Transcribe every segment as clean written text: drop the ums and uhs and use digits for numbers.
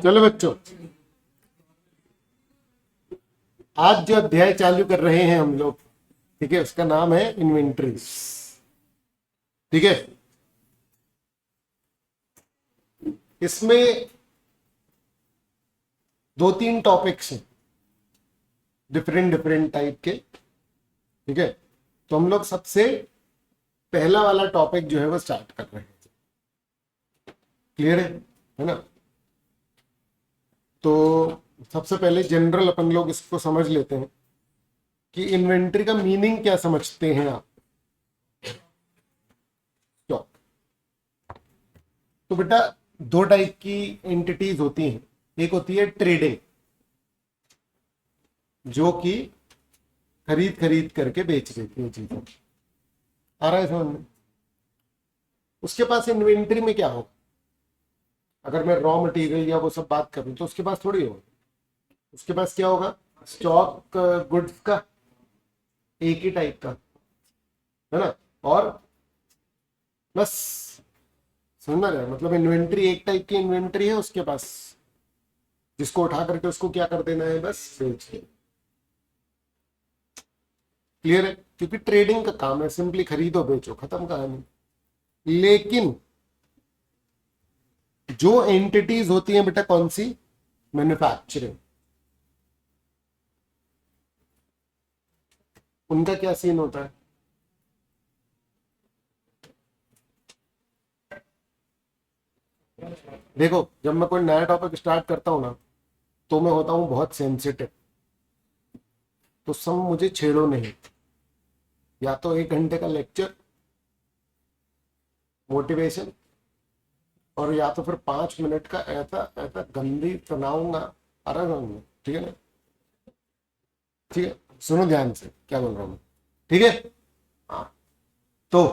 चलो बच्चों, आज जो अध्याय चालू कर रहे हैं हम लोग, ठीक है, उसका नाम है इन्वेंटरीज। ठीक है, इसमें दो तीन टॉपिक्स हैं, डिफरेंट डिफरेंट टाइप के। ठीक है, तो हम लोग सबसे पहला वाला टॉपिक जो है वो स्टार्ट कर रहे हैं। क्लियर है ना? तो सबसे पहले जनरल अपन लोग इसको समझ लेते हैं कि इन्वेंट्री का मीनिंग क्या समझते हैं आप। तो बेटा, दो टाइप की एंटिटीज होती हैं। एक होती है ट्रेडिंग, जो कि खरीद खरीद करके बेच देती है चीजें। आ रहा है समझ में? उसके पास इन्वेंट्री में क्या होगा? अगर मैं रॉ मटेरियल या वो सब बात करूं तो उसके पास थोड़ी होगा। उसके पास क्या होगा? स्टॉक गुड्स का एक ही टाइप का, है ना? और बस समझना रहे, मतलब इन्वेंट्री एक टाइप की इन्वेंट्री है उसके पास, जिसको उठा करके उसको क्या कर देना है, बस बेच देना। क्लियर है? क्योंकि ट्रेडिंग का काम है, सिंपली खरीदो बेचो, खत्म कहानी। लेकिन जो एंटिटीज होती हैं बेटा, कौन सी? मैन्युफैक्चरिंग। उनका क्या सीन होता है? देखो, जब मैं कोई नया टॉपिक स्टार्ट करता हूं ना, तो मैं होता हूं बहुत सेंसिटिव। तो सब मुझे छेड़ो नहीं। या तो 1 घंटे का लेक्चर मोटिवेशन, और या तो फिर 5 मिनट का ऐसा ऐसा गंदी सुनाऊंगा। अरे समझ, ठीक है ना? ठीक है, सुनो ध्यान से क्या बोल रहा हूं मैं। ठीक है, हाँ। तो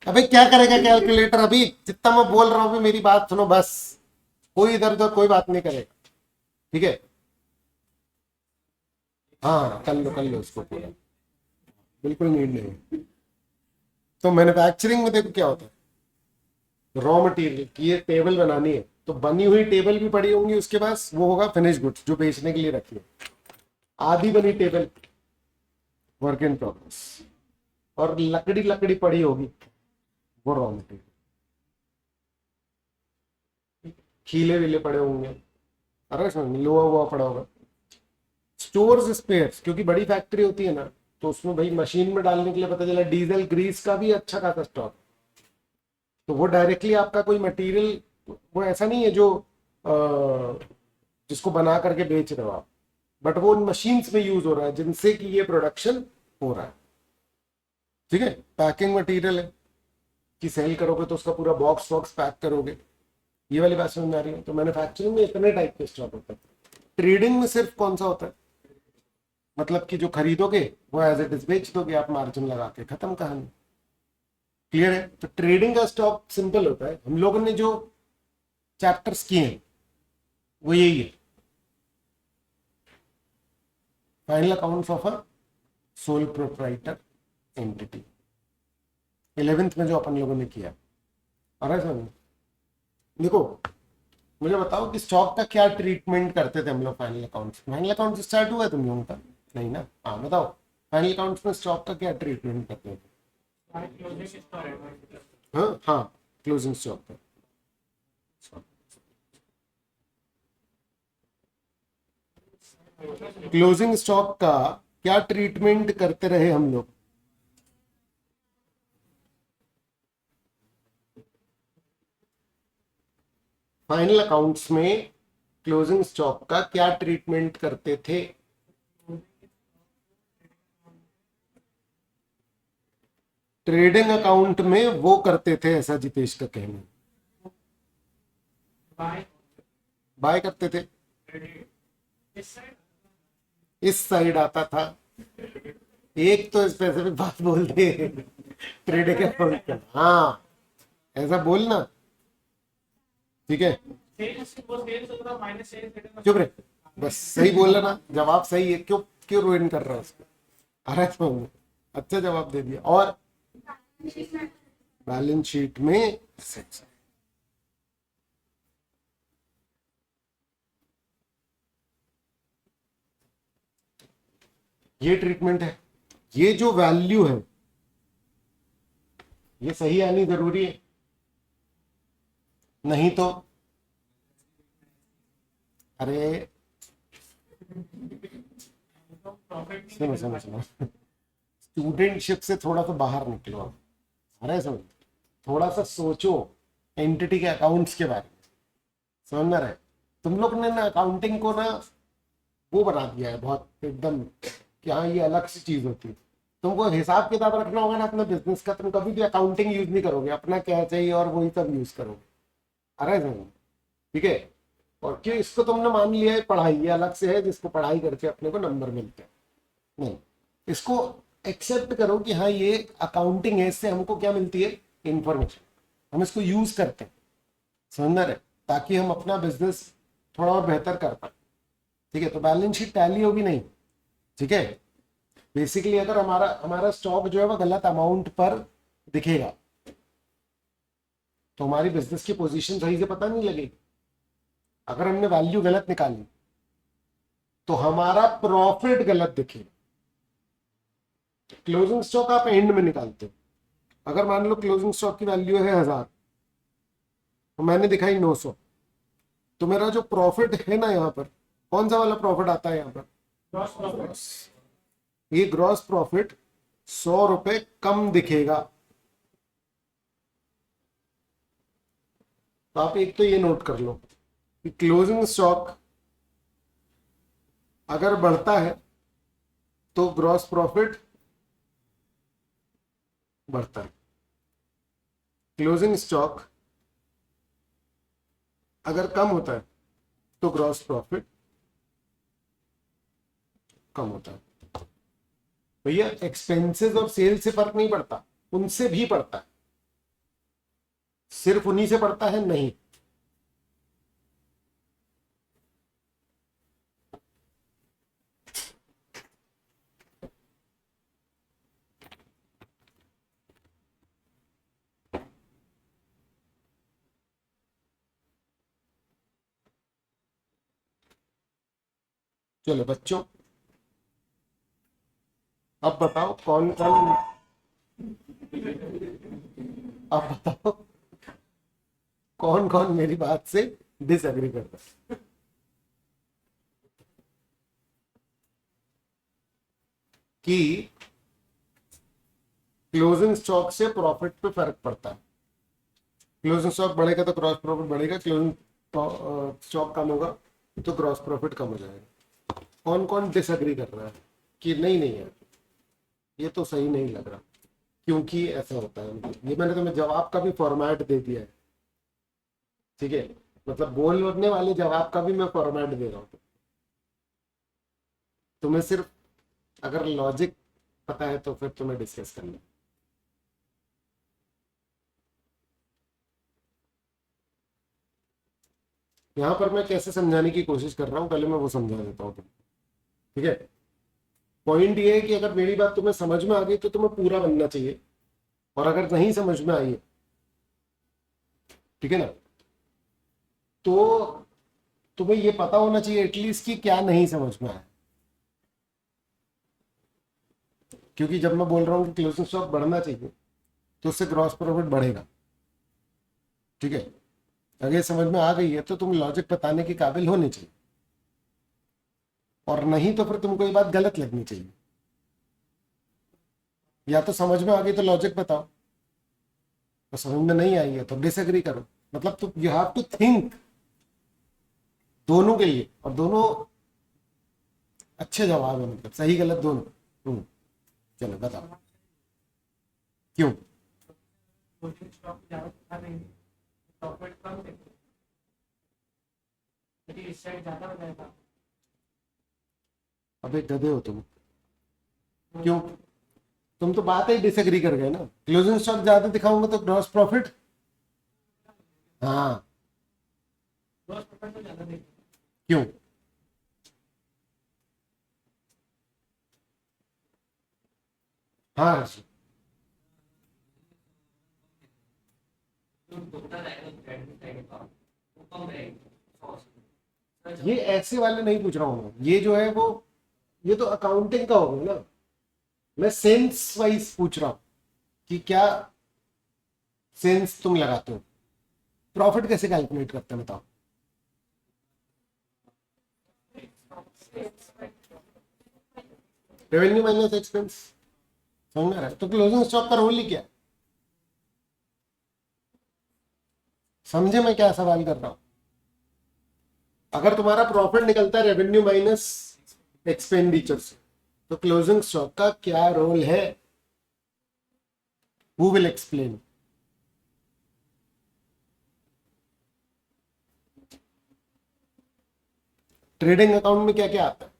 अबे क्या करेगा कैलकुलेटर? अभी जितना मैं बोल रहा हूं, अभी मेरी बात सुनो बस। कोई इधर उधर कोई बात नहीं करेगा। ठीक है, हाँ, कर लो उसको पूरा, बिल्कुल नीड नहीं। तो मैन्युफैक्चरिंग में देखो क्या होता है, रॉ मटेरियल की ये टेबल बनानी है, तो बनी हुई टेबल भी पड़ी होंगी, उसके पास वो होगा फिनिश गुड्स जो बेचने के लिए रखी है। आधी बनी टेबल वर्क इन प्रोग्रेस, और लकड़ी लकड़ी पड़ी होगी, वो रॉ मटेरियल। खीले वीले पड़े होंगे, अरे समझ, लोहा हुआ पड़ा होगा। स्टोर्स स्पेयर्स, क्योंकि बड़ी फैक्ट्री होती है ना, तो उसमें भाई मशीन में डालने के लिए पता चला डीजल ग्रीस का भी अच्छा खासा स्टॉक। तो वो डायरेक्टली आपका कोई मटेरियल, वो ऐसा नहीं है जो जिसको बना करके बेच रहे हो आप, बट वो उन मशीन्स में यूज हो रहा है जिनसे कि ये प्रोडक्शन हो रहा है। ठीक है, पैकिंग मटेरियल है कि सेल करोगे तो उसका पूरा बॉक्स वॉक्स पैक करोगे। ये वाली बात समझ में आ रही है? तो मैन्युफैक्चरिंग में इतने टाइप के स्टॉक होते हैं। ट्रेडिंग में सिर्फ कौन सा होता है, मतलब कि जो खरीदोगे वो एज इट इज बेच दोगे आप, मार्जिन लगा के, खत्म कहानी। क्लियर है? तो ट्रेडिंग का स्टॉक सिंपल होता है। हम लोगों ने जो चैप्टर्स किए हैं वो यही है, final accounts of a sole proprietor entity. 11th में जो अपन लोगों ने किया। अरे सर देखो, मुझे बताओ कि स्टॉक का क्या ट्रीटमेंट करते थे हम लोग final accounts? Final accounts start हुआ है तुम लोगों का? नहीं ना? हाँ बताओ, फाइनल अकाउंट्स में स्टॉक का क्या ट्रीटमेंट करते थे? हाँ हाँ, क्लोजिंग स्टॉक का। क्लोजिंग स्टॉक का क्या ट्रीटमेंट करते रहे हम लोग? फाइनल अकाउंट्स में क्लोजिंग स्टॉक का क्या ट्रीटमेंट करते थे? ट्रेडिंग अकाउंट में वो करते थे, ऐसा जितेश का कहना। बाय करते थे, इस साइड आता था। एक तो स्पेसिफिक बात बोल दे, ट्रेडिंग अकाउंट का, हाँ ऐसा बोलना। ठीक है, चुप रहे, बस सही बोल ना, जवाब सही है, क्यों क्यों रुइन कर रहा है उसको? अरे तो अच्छा जवाब दे दिया। और बैलेंस शीट में 6, ये ट्रीटमेंट है, ये जो वैल्यू है ये सही आनी जरूरी है, नहीं तो अरे सुनो सुनो सुनो, स्टूडेंटशिप से थोड़ा सा बाहर निकलो आप। अरे समझ, थोड़ा सा सोचो एंटिटी के अकाउंट्स के बारे में, समझ में रहे। तुम लोग ने ना अकाउंटिंग को ना वो बना दिया है बहुत एकदम कि हाँ ये अलग सी चीज होती है। तुमको हिसाब किताब रखना होगा ना अपने बिजनेस का, तुम कभी भी अकाउंटिंग यूज नहीं करोगे, अपना क्या चाहिए और वही सब यूज करोगे। अरे समझ, ठीक है। और क्यों इसको तुमने मान लिया है पढ़ाई ये अलग से है जिसको पढ़ाई करके अपने को नंबर मिलते हैं, नहीं, इसको एक्सेप्ट करो कि हाँ ये अकाउंटिंग है, इससे हमको क्या मिलती है, इंफॉर्मेशन, हम इसको यूज करते हैं, समझ रहे, ताकि हम अपना बिजनेस थोड़ा और बेहतर कर पाए। ठीक है, तो बैलेंस शीट टैली होगी नहीं, ठीक है। बेसिकली अगर हमारा हमारा स्टॉक जो है वो गलत अमाउंट पर दिखेगा तो हमारी बिजनेस की पोजीशन सही से पता नहीं लगेगी। अगर हमने वैल्यू गलत निकाली तो हमारा प्रॉफिट गलत दिखेगा। क्लोजिंग स्टॉक आप एंड में निकालते हो, अगर मान लो क्लोजिंग स्टॉक की वैल्यू है 1000 तो मैंने दिखाई 900, तो मेरा जो प्रॉफिट है ना यहाँ पर कौन सा वाला प्रॉफिट आता है यहाँ पर, ये ग्रॉस प्रॉफिट 100 रुपए कम दिखेगा। तो आप एक तो ये नोट कर लो कि क्लोजिंग स्टॉक अगर बढ़ता है तो ग्रॉस प्रॉफिट बढ़ता है, क्लोजिंग स्टॉक अगर कम होता है तो ग्रॉस प्रॉफिट कम होता है। भैया एक्सपेंसेस और सेल से फर्क नहीं पड़ता, उनसे भी पड़ता है, सिर्फ उन्हीं से पड़ता है नहीं। चलो बच्चों, अब बताओ कौन कौन, अब बताओ कौन कौन मेरी बात से डिसएग्री करता है। कि क्लोजिंग स्टॉक से प्रॉफिट पे फर्क पड़ता है, क्लोजिंग स्टॉक बढ़ेगा तो ग्रॉस प्रॉफिट बढ़ेगा, क्लोजिंग स्टॉक कम होगा तो ग्रॉस प्रॉफिट कम हो जाएगा। कौन कौन डिसएग्री कर रहा है कि नहीं नहीं यार ये तो सही नहीं लग रहा, क्योंकि ऐसा होता है। ये मैंने तुम्हें जवाब का भी फॉर्मेट दे दिया है, ठीक है, मतलब बोलने वाले जवाब का भी मैं फॉर्मेट दे रहा हूँ तुम्हें, सिर्फ अगर लॉजिक पता है तो फिर तुम्हें डिस्कस करना। यहाँ पर मैं कैसे समझाने की कोशिश कर रहा हूँ पहले मैं वो समझा देता हूँ तुम्हें, ठीक है। पॉइंट ये है कि अगर मेरी बात तुम्हें समझ में आ गई तो तुम्हें पूरा बनना चाहिए, और अगर नहीं समझ में आई है, ठीक है ना, तो तुम्हें ये पता होना चाहिए एटलीस्ट कि क्या नहीं समझ में आया। क्योंकि जब मैं बोल रहा हूँ कि क्लोजिंग स्टॉक बढ़ना चाहिए तो उससे ग्रॉस प्रॉफिट बढ़ेगा, ठीक है। अगर ये समझ में आ गई है तो तुम लॉजिक बताने के काबिल होने चाहिए, और नहीं तो फिर तुमको ये बात गलत लगनी चाहिए। या तो समझ में आ गई तो लॉजिक बताओ, तो समझ में नहीं आई है तो डिसएग्री करो। मतलब तुम यू हैव टू थिंक दोनों के लिए, और दोनों अच्छे जवाब है, मतलब सही गलत दोनों। चलो बताओ क्यों। अबे गधे हो तुम, क्यों, तुम तो बात ही डिसएग्री कर गए ना। क्लोजिंग स्टॉक ज्यादा दिखाऊंगा तो ग्रॉस प्रॉफिट, हाँ क्यों, हाँ हर्ष। ये ऐसे वाले नहीं पूछ रहा हूँ मैं, ये जो है वो ये तो अकाउंटिंग का हो गया ना, मैं सेंस वाइज पूछ रहा हूं कि क्या सेंस तुम लगाते हो। प्रॉफिट कैसे कैलकुलेट करते हैं बताओ। रेवेन्यू माइनस एक्सपेंस, समझ में आ रहा है। तो क्लोजिंग स्टॉक का रोल ही क्या है, समझे मैं क्या सवाल कर रहा हूं। अगर तुम्हारा प्रॉफिट निकलता है रेवेन्यू माइनस एक्सपेंडिचर से, तो क्लोजिंग स्टॉक का क्या रोल है, who will explain. Trading account में क्या क्या आता है।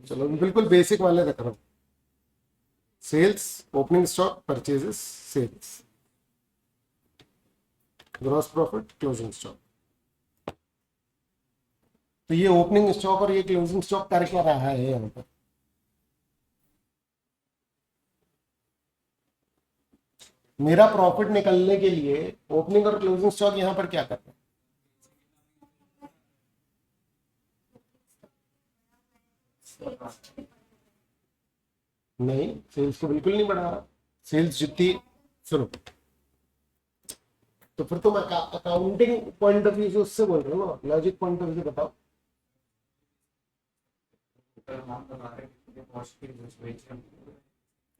चलो बिल्कुल बेसिक वाले रख रहा हूं। Sales, opening stock, purchases, sales, gross profit, closing stock. तो ये ओपनिंग स्टॉक और ये क्लोजिंग स्टॉक कर क्या रहा है यहाँ पर। मेरा प्रॉफिट निकलने के लिए ओपनिंग और क्लोजिंग स्टॉक यहाँ पर क्या करना है। नहीं, सेल्स तो बिल्कुल नहीं बढ़ा रहा। सेल्स जितनी, सुनो, तो फिर तुम अकाउंटिंग पॉइंट ऑफ व्यू से उससे बोल रहे हो ना, लॉजिक पॉइंट ऑफ व्यू से बताओ।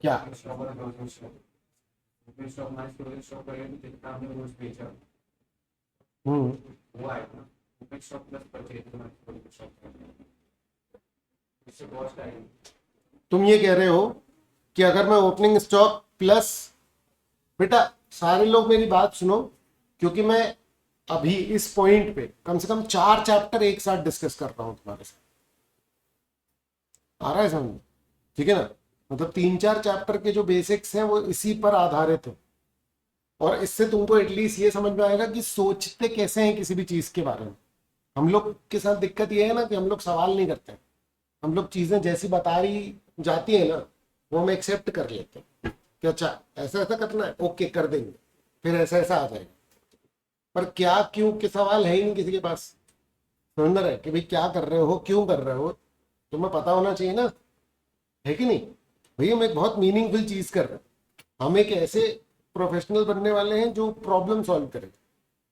क्या हम्म तुम ये कह रहे हो कि अगर मैं ओपनिंग स्टॉक प्लस, बेटा सारे लोग मेरी बात सुनो, क्योंकि मैं अभी इस पॉइंट पे कम से कम 4 चैप्टर एक साथ डिस्कस कर रहा हूं तुम्हारे साथ, आ रहा है समझ, ठीक है ना। मतलब 3-4 चैप्टर के जो बेसिक्स हैं वो इसी पर आधारित है, और इससे तुमको एटलीस्ट ये समझ में आएगा कि सोचते कैसे हैं किसी भी चीज के बारे में। हम लोग के साथ दिक्कत ये है ना कि हम लोग सवाल नहीं करते, हम लोग चीजें जैसी बता रही जाती है ना वो हम एक्सेप्ट कर लेते हैं कि अच्छा ऐसा ऐसा करना है, ओके कर देंगे, फिर ऐसा ऐसा आ जाएगा। पर क्या क्यों के सवाल है ही नहीं किसी के पास। समझ रहे कि भाई क्या कर रहे हो, क्यों कर रहे हो, तुम्हें पता होना चाहिए ना, है कि नहीं। भैया हम एक बहुत मीनिंगफुल चीज कर रहे हैं, हम एक ऐसे प्रोफेशनल बनने वाले हैं जो प्रॉब्लम सॉल्व करें।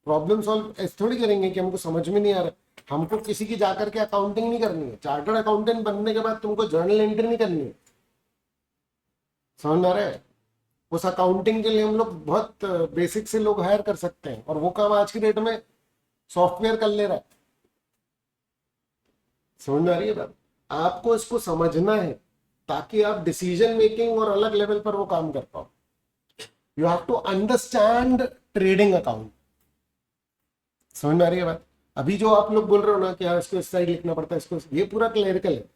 प्रॉब्लम सॉल्व ऐसे थोड़ी करेंगे कि हमको समझ में नहीं आ रहा, हमको किसी की जाकर के अकाउंटिंग नहीं करनी है। चार्टर्ड अकाउंटेंट बनने के बाद तुमको जर्नल एंट्री नहीं करनी है, समझ में आ रहा है। उस अकाउंटिंग के लिए हम लोग बहुत बेसिक से लोग हायर कर सकते हैं, और वो काम आज की डेट में सॉफ्टवेयर कर ले रहा है। समझ में आ रही है बात। आपको इसको समझना है ताकि आप डिसीजन मेकिंग और अलग लेवल पर वो काम कर पाओ। You have to understand trading account. समझ में आ रही है बात। अभी जो आप लोग बोल रहे हो ना कि हाँ इसको इस साइड लिखना पड़ता है, इसको, ये पूरा क्लरिकल है,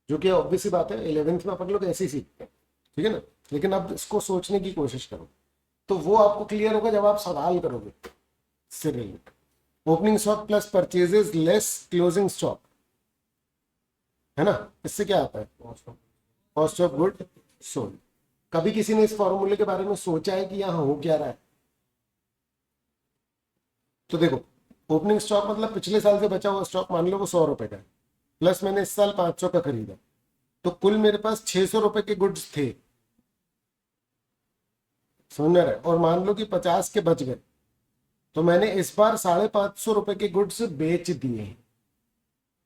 जो कि ऑब्वियस सी बात है 11th में अपन लोग ऐसे ही सीखते हैं, ठीक है ना। लेकिन अब इसको सोचने की कोशिश करो, तो वो आपको क्लियर होगा जब आप सवाल करोगे इससे related. Opening stock plus purchases less closing stock, है ना, इससे क्या आता है, कॉस्ट ऑफ गुड सोल्ड। कभी किसी ने इस फॉर्मूले के बारे में सोचा है कि यहाँ हो क्या रहा है। तो देखो, ओपनिंग स्टॉक मतलब पिछले साल से बचा हुआ स्टॉक, मान लो वो 100 रुपए का है, प्लस मैंने इस साल 500 का खरीदा, तो कुल मेरे पास 600 रुपए के गुड्स थे, समझ रहे। और मान लो कि 50 के बच गए, तो मैंने इस बार 550 रुपए के गुड्स बेच दिए हैं।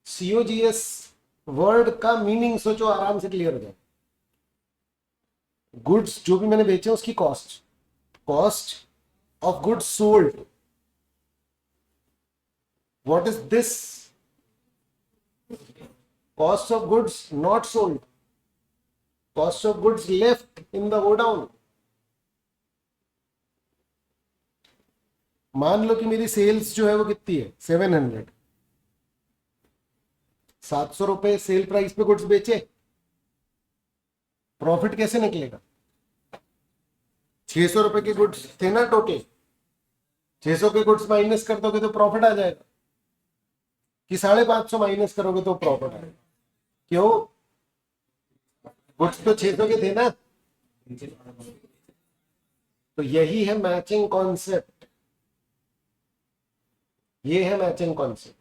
सीओजीएस वर्ड का मीनिंग सोचो, आराम से क्लियर हो जाए। गुड्स जो भी मैंने बेचे उसकी cost, cost of goods sold, what is this, cost of goods not sold, cost of goods left in the godown. मान लो कि मेरी सेल्स जो है वो कितनी है 700, 700 रुपए सेल प्राइस पे गुड्स बेचे, प्रॉफिट कैसे निकलेगा। 600 रुपए के गुड्स थे ना टोटल, 600 के गुड्स माइनस कर दोगे तो प्रॉफिट आ जाएगा, कि 550 माइनस करोगे तो प्रॉफिट आएगा। क्यों, गुड्स तो 600 के थे ना। तो यही है मैचिंग कॉन्सेप्ट। ये है मैचिंग कॉन्सेप्ट,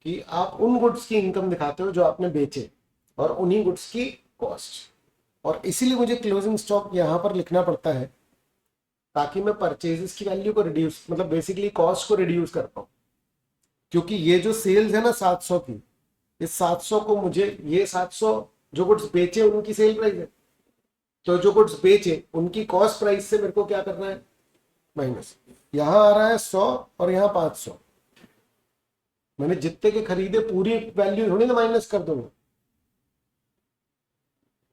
कि आप उन गुड्स की इनकम दिखाते हो जो आपने बेचे और उन्हीं गुड्स की कॉस्ट। और इसीलिए मुझे क्लोजिंग स्टॉक यहां पर लिखना पड़ता है ताकि मैं परचेजेस की वैल्यू को रिड्यूस, मतलब बेसिकली कॉस्ट को रिड्यूस कर पाऊं। क्योंकि ये जो सेल्स है ना 700 की, इस 700 को मुझे, ये 700 जो गुड्स बेचे उनकी सेल प्राइस है, तो जो गुड्स बेचे उनकी कॉस्ट प्राइस से मेरे को क्या करना है, माइनस। यहां आ रहा है 100 और यहां 500, मैंने जितने के खरीदे पूरी वैल्यू थोड़ी ना माइनस कर दूंगा।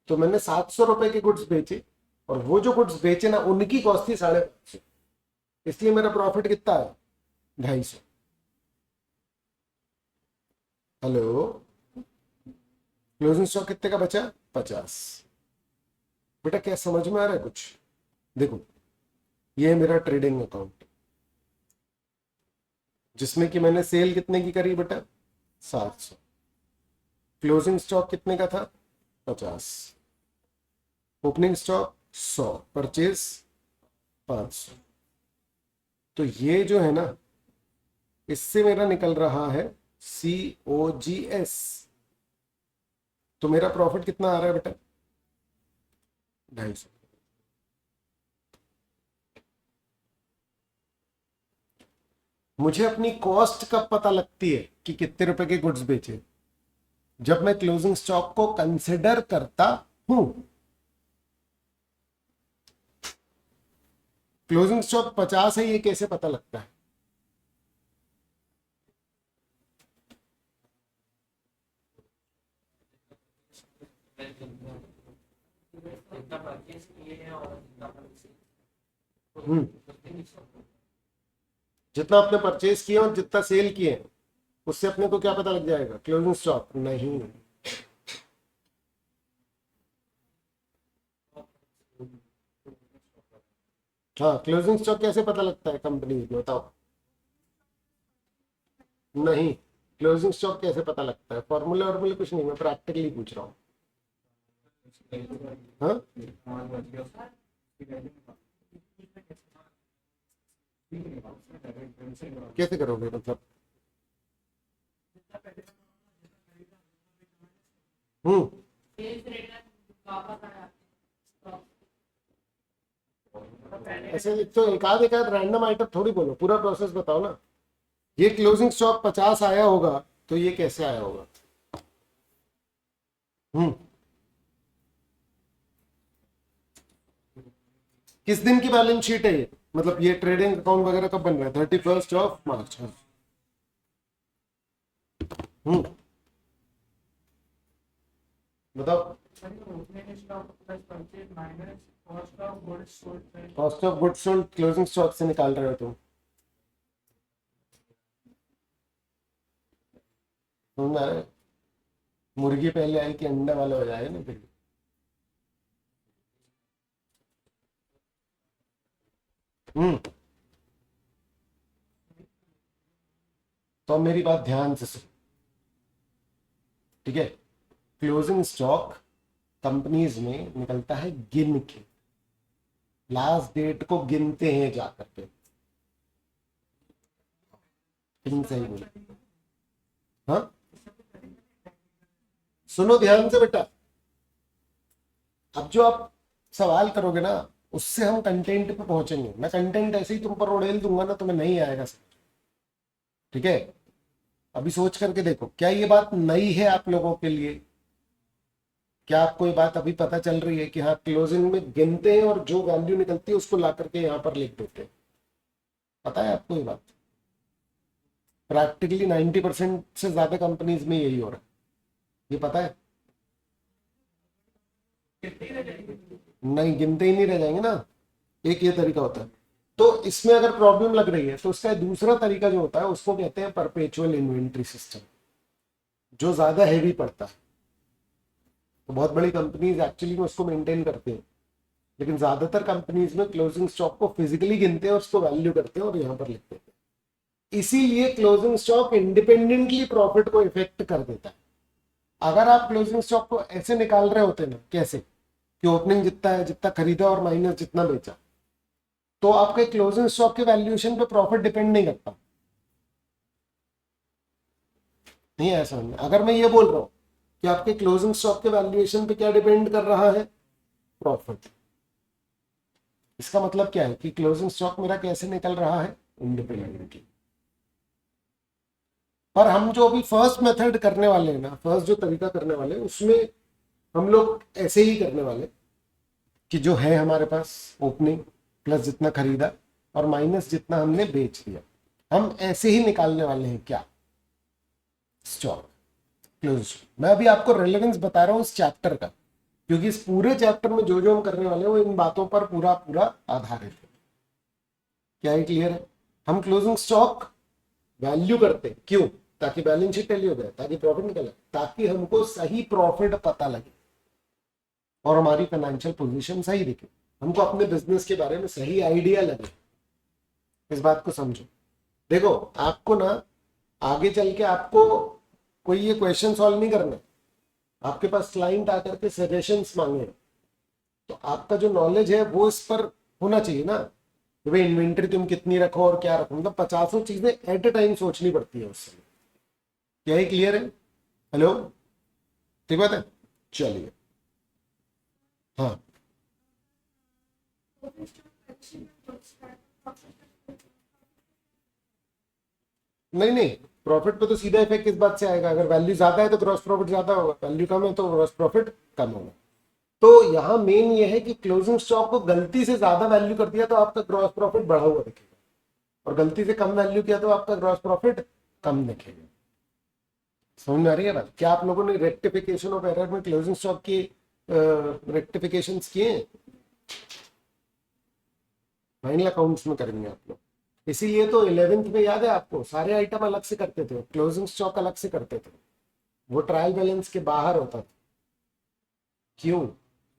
तो मैंने 700 रुपए के गुड्स बेचे और वो जो गुड्स बेचे ना उनकी कॉस्ट थी 550, इसलिए मेरा प्रॉफिट कितना है, 250। हेलो, क्लोजिंग स्टॉक कितने का बचा, 50। बेटा क्या समझ में आ रहा है कुछ? देखो ये है मेरा ट्रेडिंग अकाउंट, जिसमें कि मैंने सेल कितने की करी बेटा, 700। क्लोजिंग स्टॉक कितने का था, 50। Opening stock 100, purchase 500। तो ये जो है ना, इससे मेरा निकल रहा है COGS। तो मेरा प्रॉफिट कितना आ रहा है बेटा, 250। मुझे अपनी कॉस्ट कब पता लगती है कि कितने रुपए के गुड्स बेचे, जब मैं क्लोजिंग स्टॉक को कंसिडर करता हूं। क्लोजिंग स्टॉक 50 है, ये कैसे पता लगता है? जितना आपने परचेज किया और जितना सेल किए उससे अपने को क्या पता लग जाएगा, क्लोजिंग स्टॉक नहीं। हाँ, क्लोजिंग स्टॉक कैसे पता लगता है कंपनी में, बताओ। नहीं, क्लोजिंग स्टॉक कैसे पता लगता है, फॉर्मूला वॉर्मूला कुछ नहीं, मैं प्रैक्टिकली पूछ रहा हूँ। हाँ, कैसे करोगे मतलब? हम्म ऐसे तो एक आध रैंडम आइटम थोड़ी बोलो, पूरा प्रोसेस बताओ ना। ये क्लोजिंग स्टॉक 50 आया होगा तो ये कैसे आया होगा? हम्म किस दिन की बैलेंस शीट है ये, मतलब ये ट्रेडिंग अकाउंट वगैरह कब बन रहा है, 31 मार्च। हम्म बताओ। Cost of goods sold closing stock से निकाल रहे हो तुम? तुम मुर्गी पहले आई कि अंडा वाला हो जाए ना फिर। हम्म तो अब मेरी बात ध्यान से सुनो, ठीक है? क्लोजिंग स्टॉक कंपनीज में निकलता है गिन के, लास्ट डेट को गिनते हैं जाकर के। सही बोल। हाँ, सुनो ध्यान से बेटा, अब जो आप सवाल करोगे ना उससे हम कंटेंट पे पहुंचेंगे। मैं कंटेंट ऐसे ही तुम पर उड़ेल दूंगा ना, तुम्हें नहीं आएगा सर, ठीक है? अभी सोच करके देखो, क्या ये बात नई है आप लोगों के लिए? क्या आपको ये बात अभी पता चल रही है कि हाँ क्लोजिंग में गिनते हैं और जो वैल्यू निकलती है उसको ला करके यहाँ पर लिख देते हैं? पता है आपको ये बात? प्रैक्टिकली 90% से ज्यादा कंपनीज में यही हो रहा है, ये पता है? नहीं, गिनते ही नहीं रह जाएंगे ना, एक ये तरीका होता है। तो इसमें अगर प्रॉब्लम लग रही है तो उसका दूसरा तरीका जो होता है उसको कहते हैं परपेचुअल इन्वेंट्री सिस्टम, जो ज्यादा हैवी पड़ता है। तो बहुत बड़ी कंपनीज एक्चुअली में उसको मेंटेन करते हैं, लेकिन ज्यादातर कंपनीज में क्लोजिंग स्टॉक को फिजिकली गिनते हैं और उसको वैल्यू करते हैं और यहाँ पर लिखते हैं। इसीलिए क्लोजिंग स्टॉक इंडिपेंडेंटली प्रॉफिट को इफेक्ट कर देता है। अगर आप क्लोजिंग स्टॉक को ऐसे निकाल रहे होते ना, कैसे कि ओपनिंग जितना है, जितना खरीदा और माइनस जितना बेचा, तो आपके क्लोजिंग स्टॉक के वैल्यूएशन पे प्रॉफिट डिपेंड नहीं करता। नहीं है समझ में। अगर मैं ये बोल रहा हूं कि आपके क्लोजिंग स्टॉक के वैल्यूएशन पे क्या डिपेंड कर रहा है, प्रॉफिट, इसका मतलब क्या है कि क्लोजिंग स्टॉक मेरा कैसे निकल रहा है, इंडिपेंडेंटली। पर हम जो अभी फर्स्ट मेथड करने वाले हैं ना, फर्स्ट जो तरीका करने वाले हैं, उसमें हम लोग ऐसे ही करने वाले कि जो है हमारे पास ओपनिंग प्लस जितना खरीदा और माइनस जितना हमने बेच दिया, हम ऐसे ही निकालने वाले हैं क्या, स्टॉक क्लोज। मैं अभी आपको रेलेवेंस बता रहा हूं इस चैप्टर का, क्योंकि इस पूरे चैप्टर में जो जो हम करने वाले हैं वो इन बातों पर पूरा पूरा आधारित है। क्या ये क्लियर है? हम क्लोजिंग स्टॉक वैल्यू करते हैं क्यों, ताकि बैलेंस शीट टैली हो जाए, ताकि प्रॉफिट निकले, ताकि हमको सही प्रॉफिट पता लगे और हमारी फाइनेंशियल पोजीशन सही दिखे, हमको अपने बिजनेस के बारे में सही आइडिया लगे। इस बात को समझो। देखो आपको ना आगे चल के आपको कोई ये क्वेश्चन सॉल्व नहीं करना, आपके पास क्लाइंट आकर के सजेशंस मांगे, तो आपका जो नॉलेज है वो इस पर होना चाहिए ना, कि भाई इन्वेंट्री तुम कितनी रखो और क्या रखो, मतलब 50 चीजें एट ए टाइम सोचनी पड़ती है उससे। क्या ही क्लियर है? हेलो, ठीक बात है, चलिए। हाँ नहीं नहीं, प्रॉफिट पे तो सीधा इफेक्ट इस बात से आएगा, अगर वैल्यू ज्यादा है तो ग्रॉस प्रॉफिट ज्यादा होगा, वैल्यू कम है तो ग्रॉस प्रॉफिट कम होगा। तो यहाँ मेन ये है कि क्लोजिंग स्टॉक को गलती से ज्यादा वैल्यू कर दिया तो आपका ग्रॉस प्रॉफिट बढ़ा हुआ दिखेगा, और गलती से कम वैल्यू किया तो आपका ग्रॉस प्रॉफिट कम दिखेगा। समझ में आ रही है बात? क्या आप लोगों ने रेक्टिफिकेशन ऑफ एरर में क्लोजिंग स्टॉक की रेक्टिफिकेशन किए हैं? फाइनल अकाउंट्स में करेंगे आप लोग, इसीलिए तो 11th में याद है आपको, सारे आइटम अलग से करते थे, क्लोजिंग स्टॉक अलग से करते थे, वो ट्रायल बैलेंस के बाहर होता था। क्यों?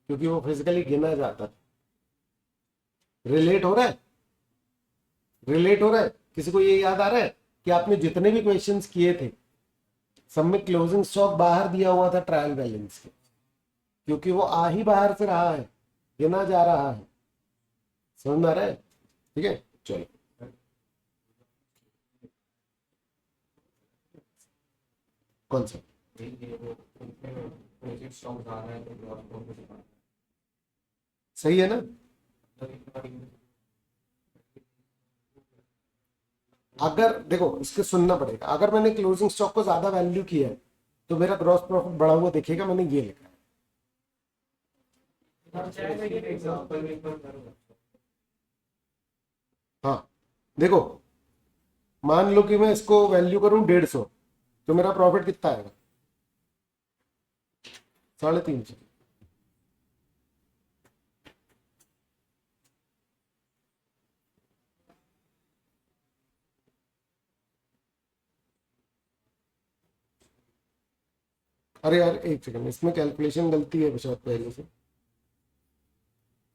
क्योंकि वो फिजिकली गिना जाता था। रिलेट हो रहा है? रिलेट हो रहा है? किसी को ये याद आ रहा है कि आपने जितने भी क्वेश्चंस किए थे सब में क्लोजिंग स्टॉक बाहर दिया हुआ था ट्रायल बैलेंस के, क्योंकि वो आ ही बाहर से रहा है, गिना जा रहा है। समझ में आ रहा है? ठीक है, चलो। कौन सा? सही है ना? अगर देखो इसके सुनना पड़ेगा, अगर मैंने क्लोजिंग स्टॉक को ज्यादा वैल्यू किया है तो मेरा ग्रॉस प्रॉफिट बढ़ा हुआ दिखेगा, मैंने ये लिखा है। हाँ देखो, मान लो कि मैं इसको वैल्यू करूं 150, तो मेरा प्रॉफिट कितना आएगा, 350। अरे यार एक सेकंड, इसमें कैलकुलेशन गलती है शायद पहले से,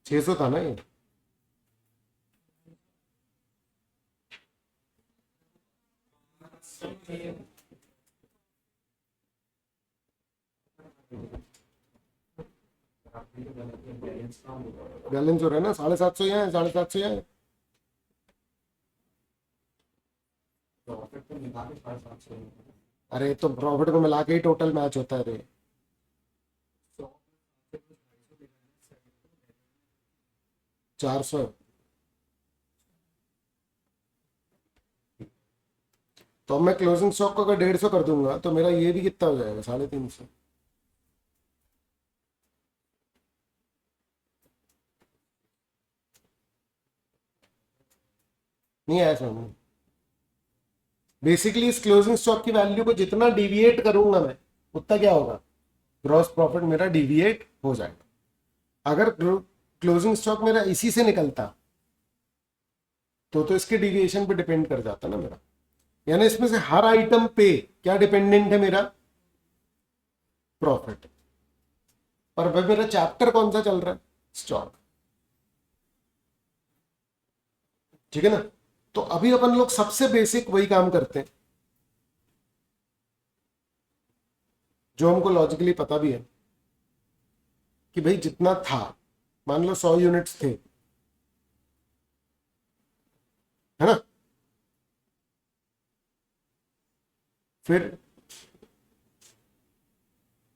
600 था ना ये। बैलेंस हो रहा है ना, 750 यहाँ है, 750 यहाँ है। अरे तो प्रॉफिट को मिला के ही टोटल मैच होता है रे। 400, तो अब मैं क्लोजिंग स्टॉक को अगर 150 कर दूंगा तो मेरा ये भी कितना हो जाएगा, 350। नहीं आया समझ? बेसिकली इस क्लोजिंग स्टॉक की वैल्यू को जितना डिविएट करूंगा मैं, उतना क्या होगा, ग्रॉस प्रॉफिट मेरा डिविएट हो जाएगा। अगर क्लोजिंग स्टॉक मेरा इसी से निकलता तो इसके डिविएशन पे डिपेंड कर जाता ना मेरा, यानी इसमें से हर आइटम पे क्या डिपेंडेंट है मेरा, प्रॉफिट। पर वह मेरा चैप्टर कौन सा चल रहा है, स्टॉक। ठीक है ना? तो अभी अपन लोग सबसे बेसिक वही काम करते हैं जो हमको लॉजिकली पता भी है, कि भाई जितना था, मान लो 100 यूनिट्स थे, है ना, फिर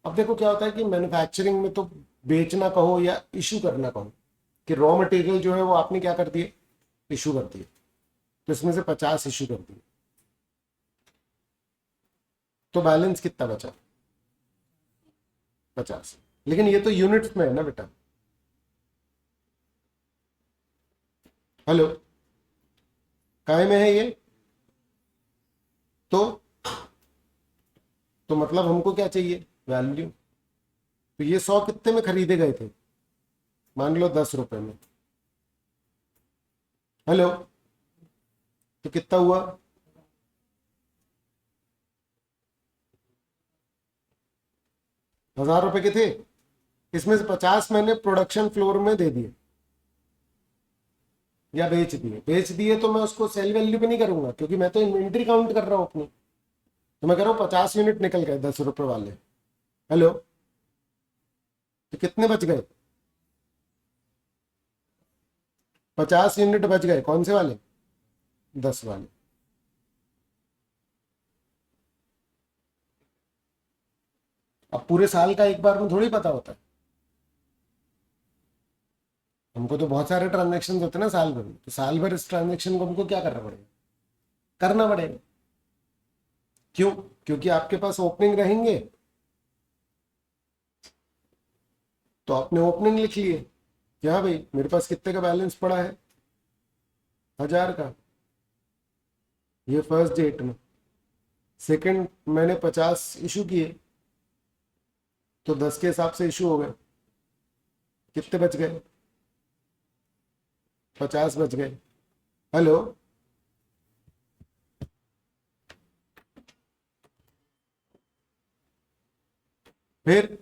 अब देखो क्या होता है कि मैन्युफैक्चरिंग में तो बेचना कहो या इशू करना कहो, कि रॉ मटेरियल जो है वो आपने क्या कर दिए, इशू कर दिए, तो इसमें से 50 इशू कर दिए, तो बैलेंस कितना बचा, 50। लेकिन ये तो यूनिट्स में है ना बेटा। हेलो, काय में है ये, तो मतलब हमको क्या चाहिए, वैल्यू। तो ये 100 कितने में खरीदे गए थे, मान लो 10 रुपए में। हेलो, तो कितना हुआ, 1000 रुपए के थे, इसमें से 50 मैंने प्रोडक्शन फ्लोर में दे दिए या बेच दिए। बेच दिए तो मैं उसको सेल वैल्यू पे नहीं करूंगा, क्योंकि मैं तो इन्वेंट्री काउंट कर रहा हूं अपनी। तो मैं कह रहा हूं 50 यूनिट निकल गए 10 रुपए वाले। हेलो, तो कितने बच गए, 50 यूनिट बच गए, कौन से वाले, 10 वाले। अब पूरे साल का एक बार में थोड़ी पता होता है, हमको तो बहुत सारे ट्रांजेक्शन होते हैं ना साल भर में, तो साल भर इस ट्रांजेक्शन को हमको क्या करना पड़ेगा, करना पड़ेगा। क्यों, क्योंकि आपके पास ओपनिंग रहेंगे, तो आपने ओपनिंग लिख लिए कि हाँ भाई मेरे पास कितने का बैलेंस पड़ा है, 1000 का, ये फर्स्ट डेट में। सेकंड मैंने 50 इशू किए, तो 10 के हिसाब से इशू हो गए, कितने बच गए, 50 बच गए। हेलो, फिर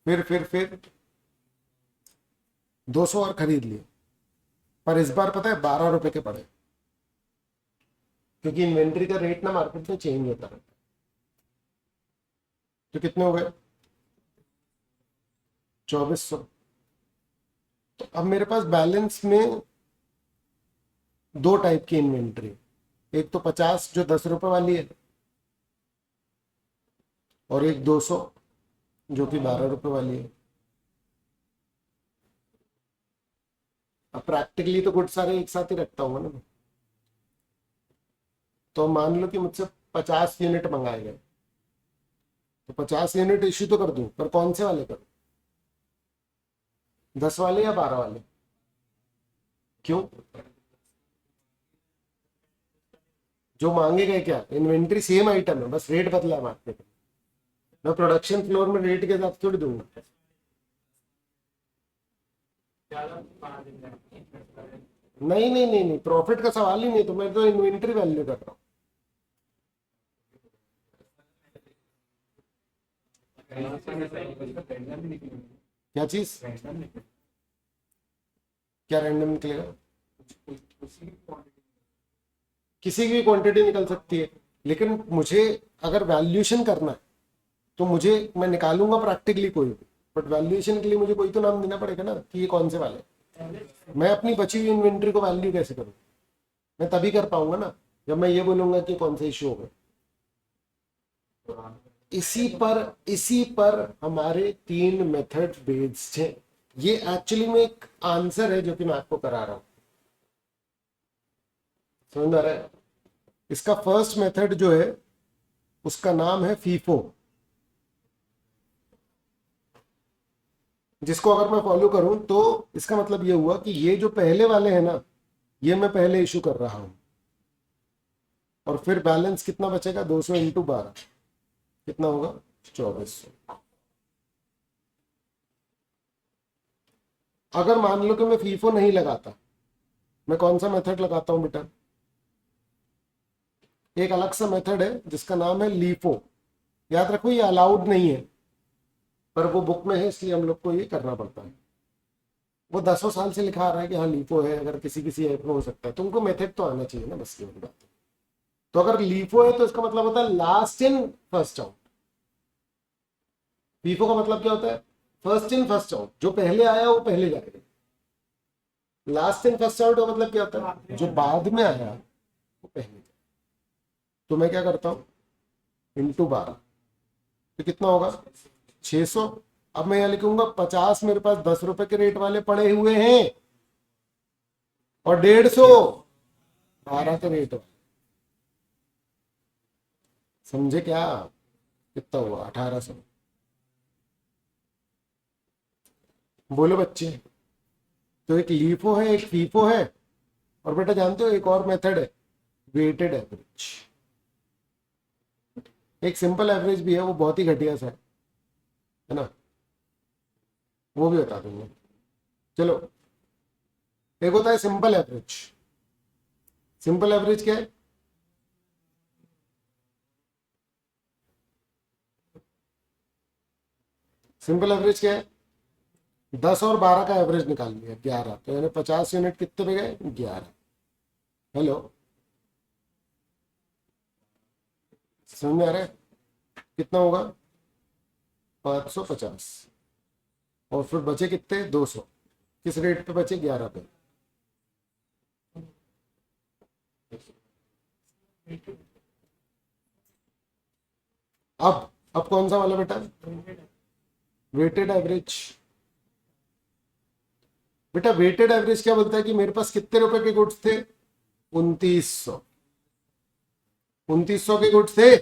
फिर 200 और खरीद लिए, पर इस बार पता है 12 रुपए के पड़े, क्योंकि इन्वेंट्री का रेट ना मार्केट में चेंज होता रहता है। तो कितने हो गए, 2400। तो अब मेरे पास बैलेंस में दो टाइप की इन्वेंट्री, एक तो 50 जो 10 रुपए वाली है, और एक 200 जो कि 12 रुपए वाली है। अब प्रैक्टिकली तो गुड सारे एक साथ ही रखता हूँ ना मैं। तो मान लो कि मुझसे 50 यूनिट मंगाए गए, तो 50 यूनिट इश्यू तो कर दूं, पर कौन से वाले करूं, 10 वाले या 12 वाले, क्यों, जो मांगे गए क्या, इन्वेंट्री सेम आइटम है, बस रेट बदला है मार्केट में। मैं प्रोडक्शन फ्लोर में रेट के साथ थोड़ी दूंगा। नहीं, प्रॉफिट का सवाल ही नहीं, तो मैं तो इन्वेंट्री वैल्यू कर रहा हूँ। क्या चीज, क्या रैंडम निकलेगा, किसी की भी क्वांटिटी निकल सकती है, लेकिन मुझे अगर वैल्यूएशन करना है तो मुझे, मैं निकालूंगा प्रैक्टिकली कोई भी, बट वैल्यूएशन के लिए मुझे कोई तो नाम देना पड़ेगा ना कि ये कौन से वाले। मैं अपनी बची हुई इन्वेंट्री को वैल्यू कैसे करूँ, मैं तभी कर पाऊंगा ना जब मैं ये बोलूंगा कि कौन सा इश्यू होगा। इसी पर हमारे 3 मेथड बेस्ड हैं। ये एक्चुअली में एक आंसर है जो कि मैं आपको करा रहा हूं, समझ आ रहा है। इसका फर्स्ट मेथड जो है उसका नाम है फीफो, जिसको अगर मैं फॉलो करूं तो इसका मतलब ये हुआ कि ये जो पहले वाले हैं ना, ये मैं पहले इशू कर रहा हूं, और फिर बैलेंस कितना बचेगा, 200 इंटू 12 कितना होगा, 2400। अगर मान लो कि मैं फीफो नहीं लगाता, मैं कौन सा मेथड लगाता हूं बेटा, एक अलग सा मेथड है जिसका नाम है लीफो। याद रखो ये अलाउड नहीं है, पर वो बुक में है इसलिए हम लोग को ये करना पड़ता है। वो 10 साल से लिखा आ रहा है कि हाँ लीफो है, अगर किसी किसी ऐप में हो सकता है, तुमको मेथड तो आना चाहिए ना, बस ये बात है। तो अगर लीफो है तो इसका मतलब होता है last in first out. LIFO का मतलब क्या होता है, फर्स्ट इन फर्स्ट आउट, जो पहले आया वो पहले जाएगा। लास्ट इन फर्स्ट आउट का मतलब क्या होता है, जो बाद में आया वो पहले। तो मैं क्या करता हूं, इंटू 12, तो कितना होगा 600। अब मैं यहाँ लिखूंगा 50 मेरे पास 10 रुपए के रेट वाले पड़े हुए हैं और 150 12 के रेट वाले। समझे क्या? कितना हुआ 1800। बोलो बच्चे। तो एक लीफो है, एक फीफो है, और बेटा जानते हो एक और मेथड है, वेटेड एवरेज। एक सिंपल एवरेज भी है, वो बहुत ही घटिया सा है ना, वो भी बता दूंगा। चलो, एक होता है सिंपल एवरेज। सिंपल एवरेज क्या है? सिंपल एवरेज क्या है? 10 और 12 का एवरेज निकाल लिया 11, तो यानी 50 यूनिट कितने पे गए? 11। हेलो, समझ में आ रहा है? कितना होगा? 550। और फिर बचे कितने? 200। किस रेट पे बचे? 11 पे। अब कौन सा वाला बेटा? Weighted average. बेटा वेटेड एवरेज क्या बोलता है कि मेरे पास कितने रुपए के गुड्स थे? 2900। 2900 के गुड्स थे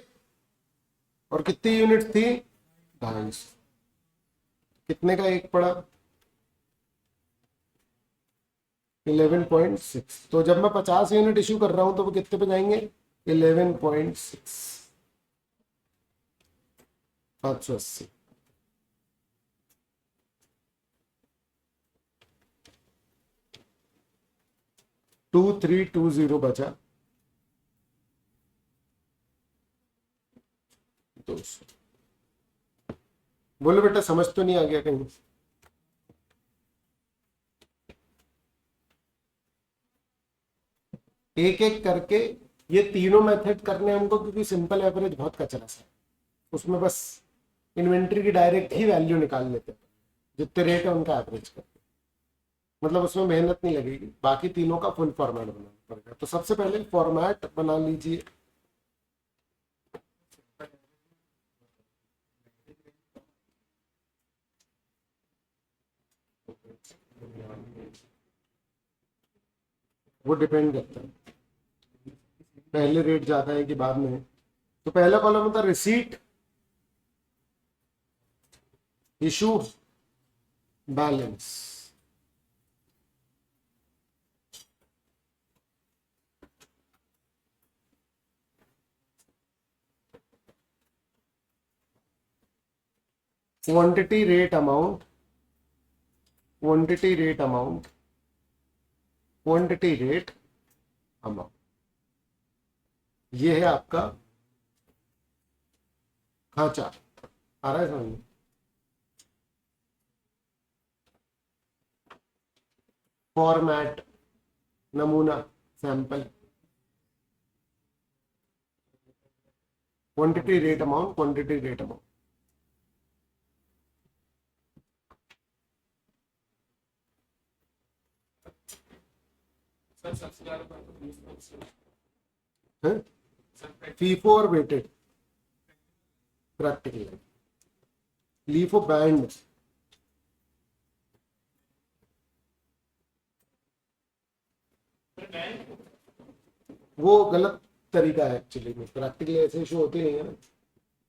और कितनी यूनिट थी? 250। कितने का एक पड़ा? 11.6। तो जब मैं 50 यूनिट इश्यू कर रहा हूं तो वो कितने पे जाएंगे? 11.6। 580। 2320 बचा 200। बोलो बेटा, समझ तो नहीं आ गया कहीं? एक एक करके ये तीनों मेथड करने हमको, क्योंकि सिंपल एवरेज बहुत कचरा सा है, उसमें बस इन्वेंट्री की डायरेक्ट ही वैल्यू निकाल लेते हैं, जितने रेट है उनका एवरेज करते, मतलब उसमें मेहनत नहीं लगेगी। बाकी तीनों का फुल फॉर्मेट बनाना पड़ेगा। तो सबसे पहले फॉर्मेट बना लीजिए। वो डिपेंड करता है पहले रेट ज्यादा है कि बाद में है। तो पहला कॉलम होता है receipt, issue, balance. Quantity rate amount, quantity rate amount, quantity rate amount, ये है आपका खांचा। आ रहा है समझ में? फॉर्मेट, नमूना, sample, quantity rate amount, quantity rate amount. FIFO और वेटेड प्रैक्टिकल। लीफो बैंड, वो गलत तरीका है एक्चुअली में। प्रैक्टिकली ऐसे इशू होते नहीं है ना,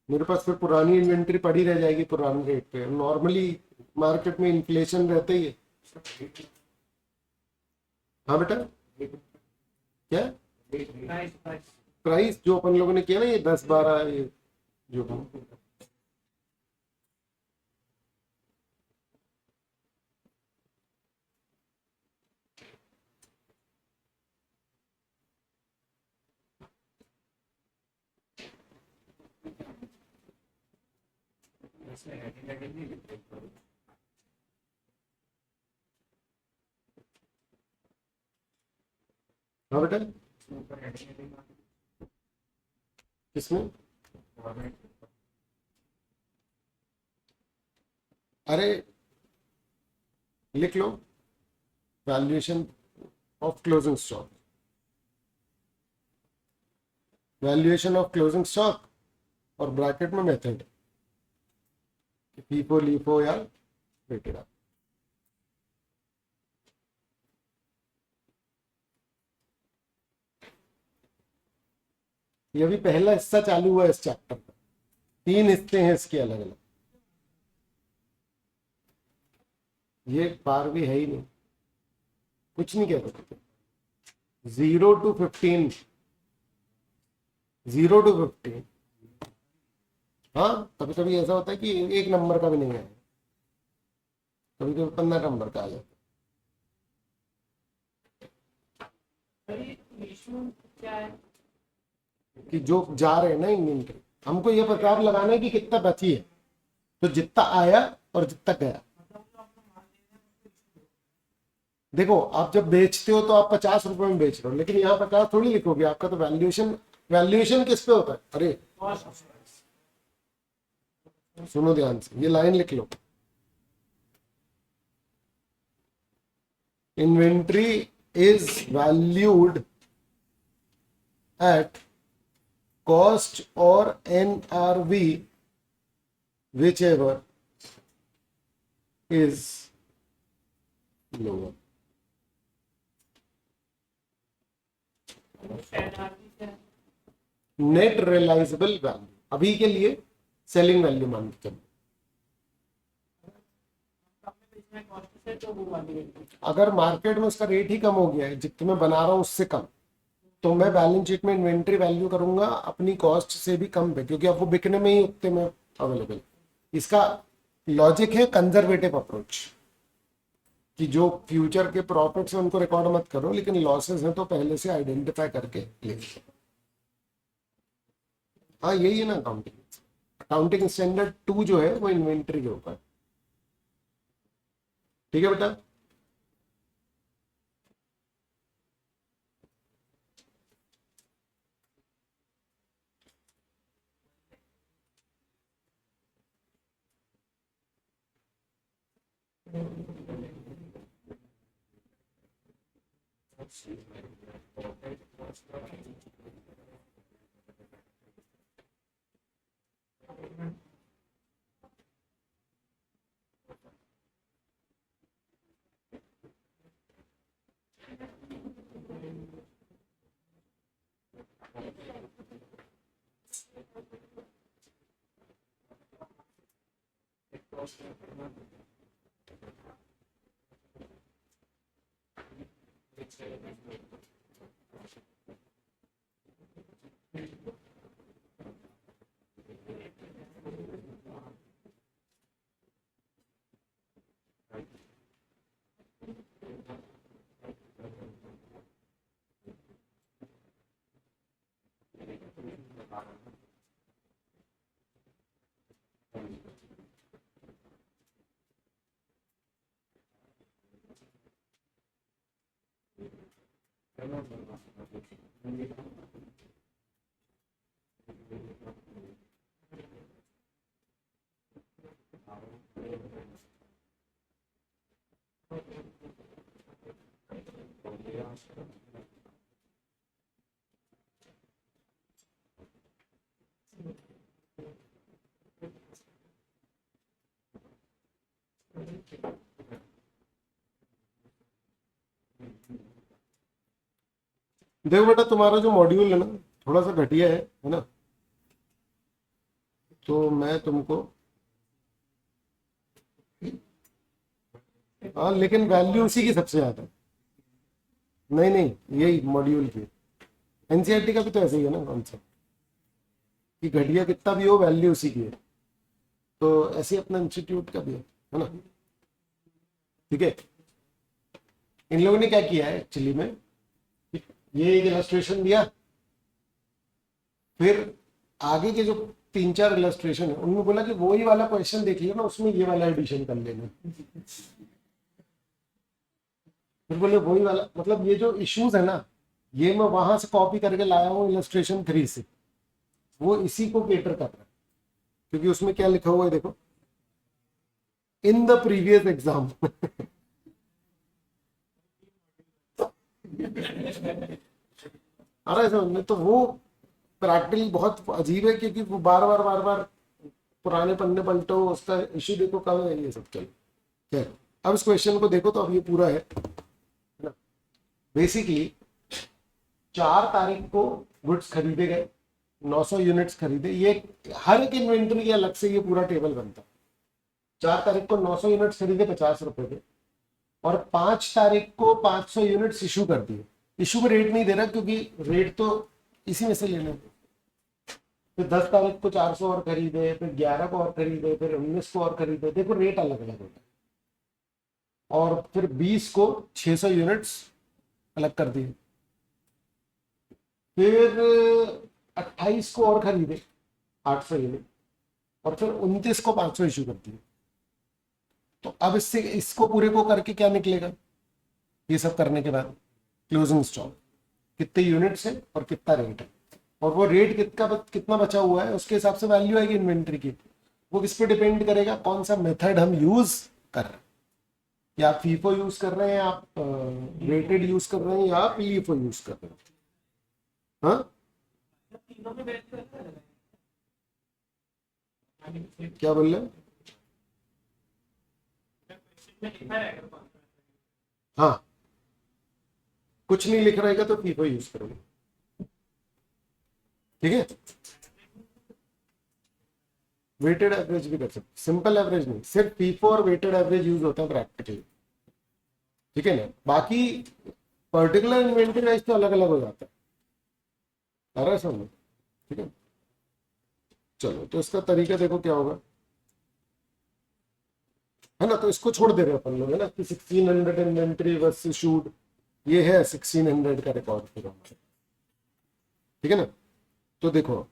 मेरे पास फिर पुरानी इन्वेंट्री पड़ी रह जाएगी पुराने रेट पे। नॉर्मली मार्केट में इन्फ्लेशन रहते ही है। हाँ बेटा, क्या प्राइस जो अपन लोगों ने किया ना, ये 10-12, ये जो हाँ बेटा, किसमें? अरे लिख लो, valuation of closing stock, valuation of closing stock और ब्रैकेट में मेथड, फीफो लीफो या वेटेड आर। ये भी पहला हिस्सा चालू हुआ इस चैप्टर का, 3 हिस्से हैं इसके अलग अलग। ये बार भी है ही नहीं, कुछ नहीं कह सकते। 0 to 15, 0 to 15। हाँ, कभी कभी ऐसा होता है कि 1 नंबर का भी नहीं है, कभी कभी 15 नंबर का आ जाता है। कि जो जा रहे हैं ना इन्वेंट्री, हमको ये पता लगाना है कि कितना बची है, तो जितना आया और जितना गया। देखो, आप जब बेचते हो तो आप 50 रुपए में बेच रहे हो, लेकिन यहाँ 50 थोड़ी लिखोगे, आपका तो वैल्यूएशन किस पे होता है? अरे सुनो ध्यान से, ये लाइन लिख लो। Inventory is valued at cost और NRV whichever is lower। Net realisable value, अभी के लिए सेलिंग वैल्यू मान के चलो। अगर मार्केट में उसका रेट ही कम हो गया है, जितने मैं बना रहा हूं उससे कम, तो मैं बैलेंस शीट में इन्वेंट्री वैल्यू करूंगा अपनी कॉस्ट से भी कम पे, क्योंकि अब वो बिकने में ही उतने में अवेलेबल। इसका लॉजिक है कंजर्वेटिव अप्रोच, कि जो फ्यूचर के प्रॉफिट्स हैं उनको रिकॉर्ड मत करो, लेकिन लॉसेस हैं तो पहले से आइडेंटिफाई करके ले। हाँ, यही है ना अकाउंटिंग। अकाउंटिंग स्टैंडर्ड 2 जो है वो इन्वेंट्री के ऊपर। ठीक है बेटा। देखो बेटा, तुम्हारा जो मॉड्यूल है ना थोड़ा सा घटिया है ना, तो मैं तुमको, हाँ लेकिन वैल्यू उसी की सबसे ज्यादा। नहीं नहीं, यही मॉड्यूल की। एनसीईआरटी का भी तो ऐसे ही है ना कॉन्सेप्ट, कि घटिया कितना भी हो वैल्यू उसी की है। तो ऐसे अपना इंस्टीट्यूट का भी है ना। ठीक है, इन लोगों ने क्या किया है एक्चुअली में, ये एक इलस्ट्रेशन दिया, फिर आगे के जो 3-4 इलस्ट्रेशन है उनमें बोला कि वही वाला क्वेश्चन देख लियो ना, उसमें ये वाला एडिशन कर लेना। फिर बोले वही वाला, मतलब ये जो इश्यूज है ना, ये मैं वहां से कॉपी करके लाया हूँ इलस्ट्रेशन 3 से, वो इसी को केटर कर रहा है। क्योंकि उसमें क्या लिखा हुआ है देखो, इन द प्रीवियस एग्जाम। अरे समझ, तो वो प्रैक्टिकली बहुत अजीब है, क्योंकि वो बार बार पुराने पन्ने पलटो, उसका इश्यू देखो कब है, ये सब चलो खैर। अब इस क्वेश्चन को देखो तो अब ये पूरा है ना। बेसिकली 4 तारीख को गुड्स खरीदे गए, 900 यूनिट्स खरीदे। ये हर एक इन्वेंट्री के अलग से ये पूरा टेबल बनता है। 4 तारीख को 900 यूनिट्स खरीदे 50 रुपए के, और 5 तारीख को 500 यूनिट्स इशू कर दिए। इशू में रेट नहीं दे रहा, क्योंकि रेट तो इसी में से लेने थे। फिर 10 तारीख को 400 और खरीदे, फिर 11 को और खरीदे, फिर 19 को और खरीदे। देखो रेट अलग अलग होता है। और फिर 20 को 600 यूनिट्स अलग कर दिए। फिर 28 को और खरीदे 800 यूनिट, और फिर 29 को 500 इशू कर दिए। तो अब इससे इसको पूरे को करके क्या निकलेगा, ये सब करने के बाद क्लोजिंग स्टॉक कितने यूनिट्स है और कितना रेट है, और वो रेट कितना बचा हुआ है, उसके हिसाब से वैल्यू आएगी इन्वेंट्री की। वो किस पे डिपेंड करेगा, कौन सा मेथड हम यूज कर रहे हैं। या आप फीफो यूज कर रहे हैं, आप वेटेड यूज कर रहे हैं, या आप लीफो यूज कर रहे हैं। हाँ क्या बोल रहे हैं? हाँ, कुछ नहीं लिख रहेगा तो फीफो यूज करोगे, ठीक है। वेटेड एवरेज भी कर सकते, सिंपल एवरेज नहीं, सिर्फ फीफो और वेटेड एवरेज यूज होता है प्रैक्टिकली, ठीक है ना। बाकी पर्टिकुलर इन्वेंटरी राइज तो अलग अलग हो जाता है, आ रहा है समझ, ठीक है। चलो तो इसका तरीका देखो क्या होगा, है ना। तो इसको छोड़ दे रहे अपन लोग, है ना, कि 1600 इन्वेंट्री वर्स इशूड, ये है 1600 का रिकॉर्ड फिर हमारा, ठीक है ना। तो देखो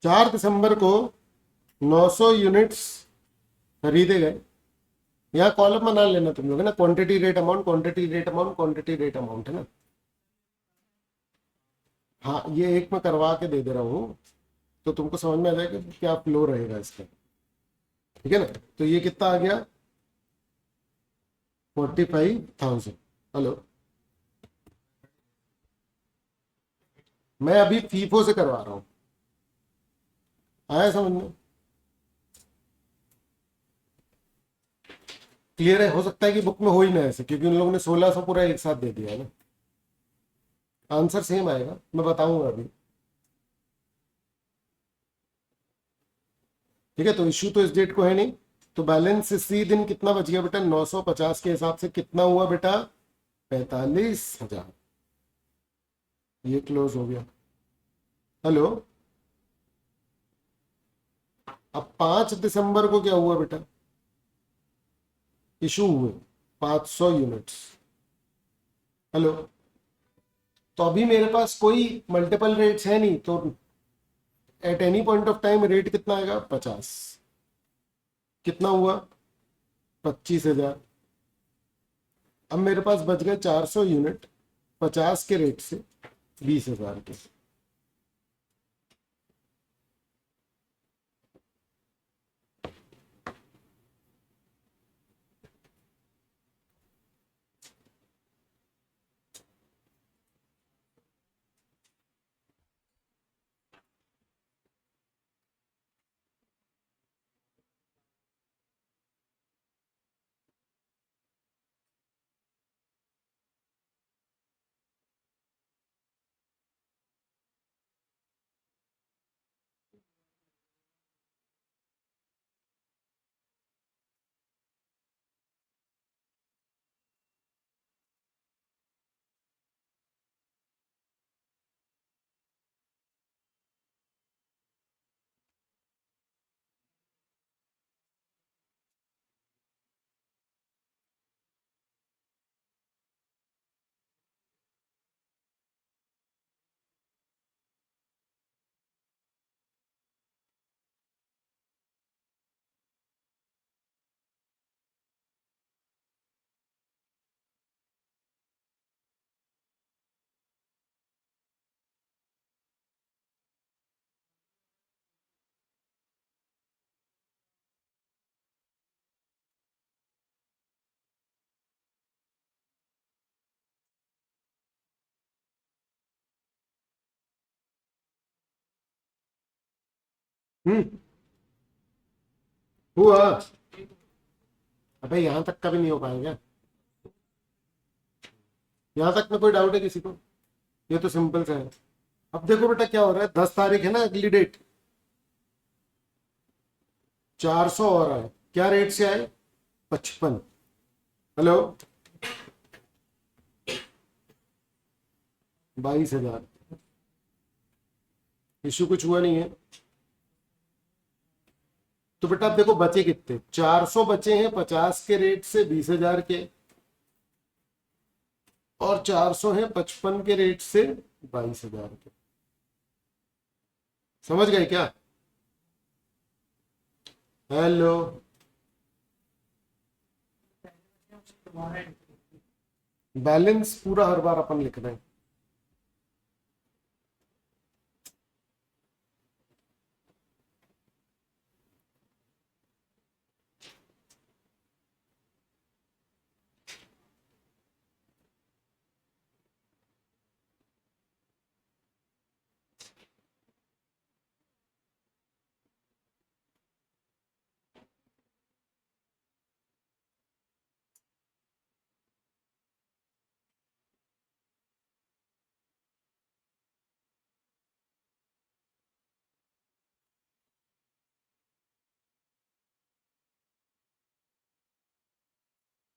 4 दिसंबर को 900 यूनिट्स खरीदे गए। यहाँ कॉलम बना लेना तुम लोग, है ना, quantity rate amount, quantity rate amount, quantity rate amount, है ना। हाँ, ये एक मैं करवा के दे दे रहा हूँ, तो तुमको समझ में आ जाएगा कि क्या फ्लो रहेगा इसका, ठीक है ना। तो ये कितना आ गया, 45,000। हेलो, मैं अभी फीफो से करवा रहा हूँ, आया समझ में, क्लियर है। हो सकता है कि बुक में हो ही ना ऐसे, क्योंकि उन लोगों ने 1600 पूरा एक साथ दे दिया है ना। आंसर सेम आएगा, मैं बताऊंगा अभी, ठीक है। तो इश्यू तो इस डेट को है नहीं, तो बैलेंस इसी दिन कितना बच गया बेटा, 950 के हिसाब से कितना हुआ बेटा, 45,000। ये क्लोज हो गया। हेलो, अब 5 दिसंबर को क्या हुआ बेटा, इशू हुए 500 यूनिट्स। हेलो, तो अभी मेरे पास कोई मल्टीपल रेट्स है नहीं, तो at any point of time rate कितना आएगा, 50। कितना हुआ, 25,000। अब मेरे पास बच गए 400 यूनिट 50 के रेट से 20,000 के। हम्म। हुआ। अबे यहां तक का भी नहीं हो पाएगा। यहां तक में कोई डाउट है किसी को? ये तो सिंपल सा है। अब देखो बेटा क्या हो रहा है, 10 तारीख है ना अगली डेट। 400 और आए, क्या रेट से आए? 55। हेलो। 22,000। इश्यू कुछ हुआ नहीं है। तो बेटा अब देखो बचे कितने, 400 बचे हैं 50 के रेट से 20,000 के, और 400 है 55 के रेट से 22,000 के। समझ गए क्या? हेलो। बैलेंस पूरा हर बार अपन लिख रहे हैं।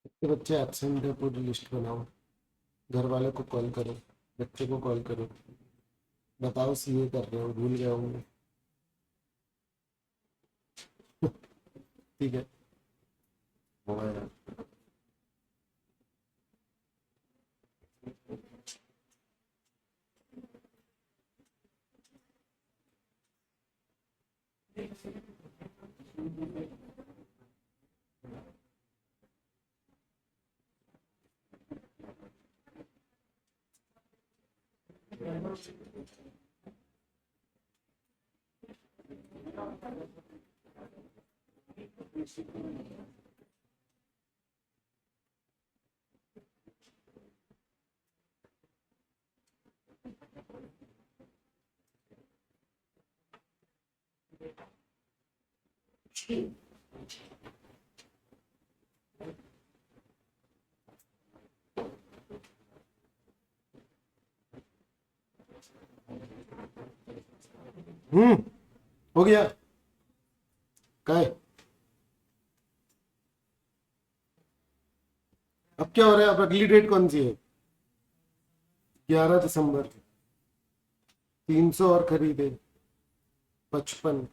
कितने बच्चे एब्सेंट है पूरी लिस्ट बनाओ, घर वाले को कॉल करो, बच्चे को कॉल करो, बताओ सीए कर रहे हो, भूल गए होंगे। ठीक है। होगा यार। हम्म। हो गया। क्या है? अब क्या हो रहा है, अब अगली डेट कौन सी है? 11 दिसंबर। 300 और खरीदे, 55।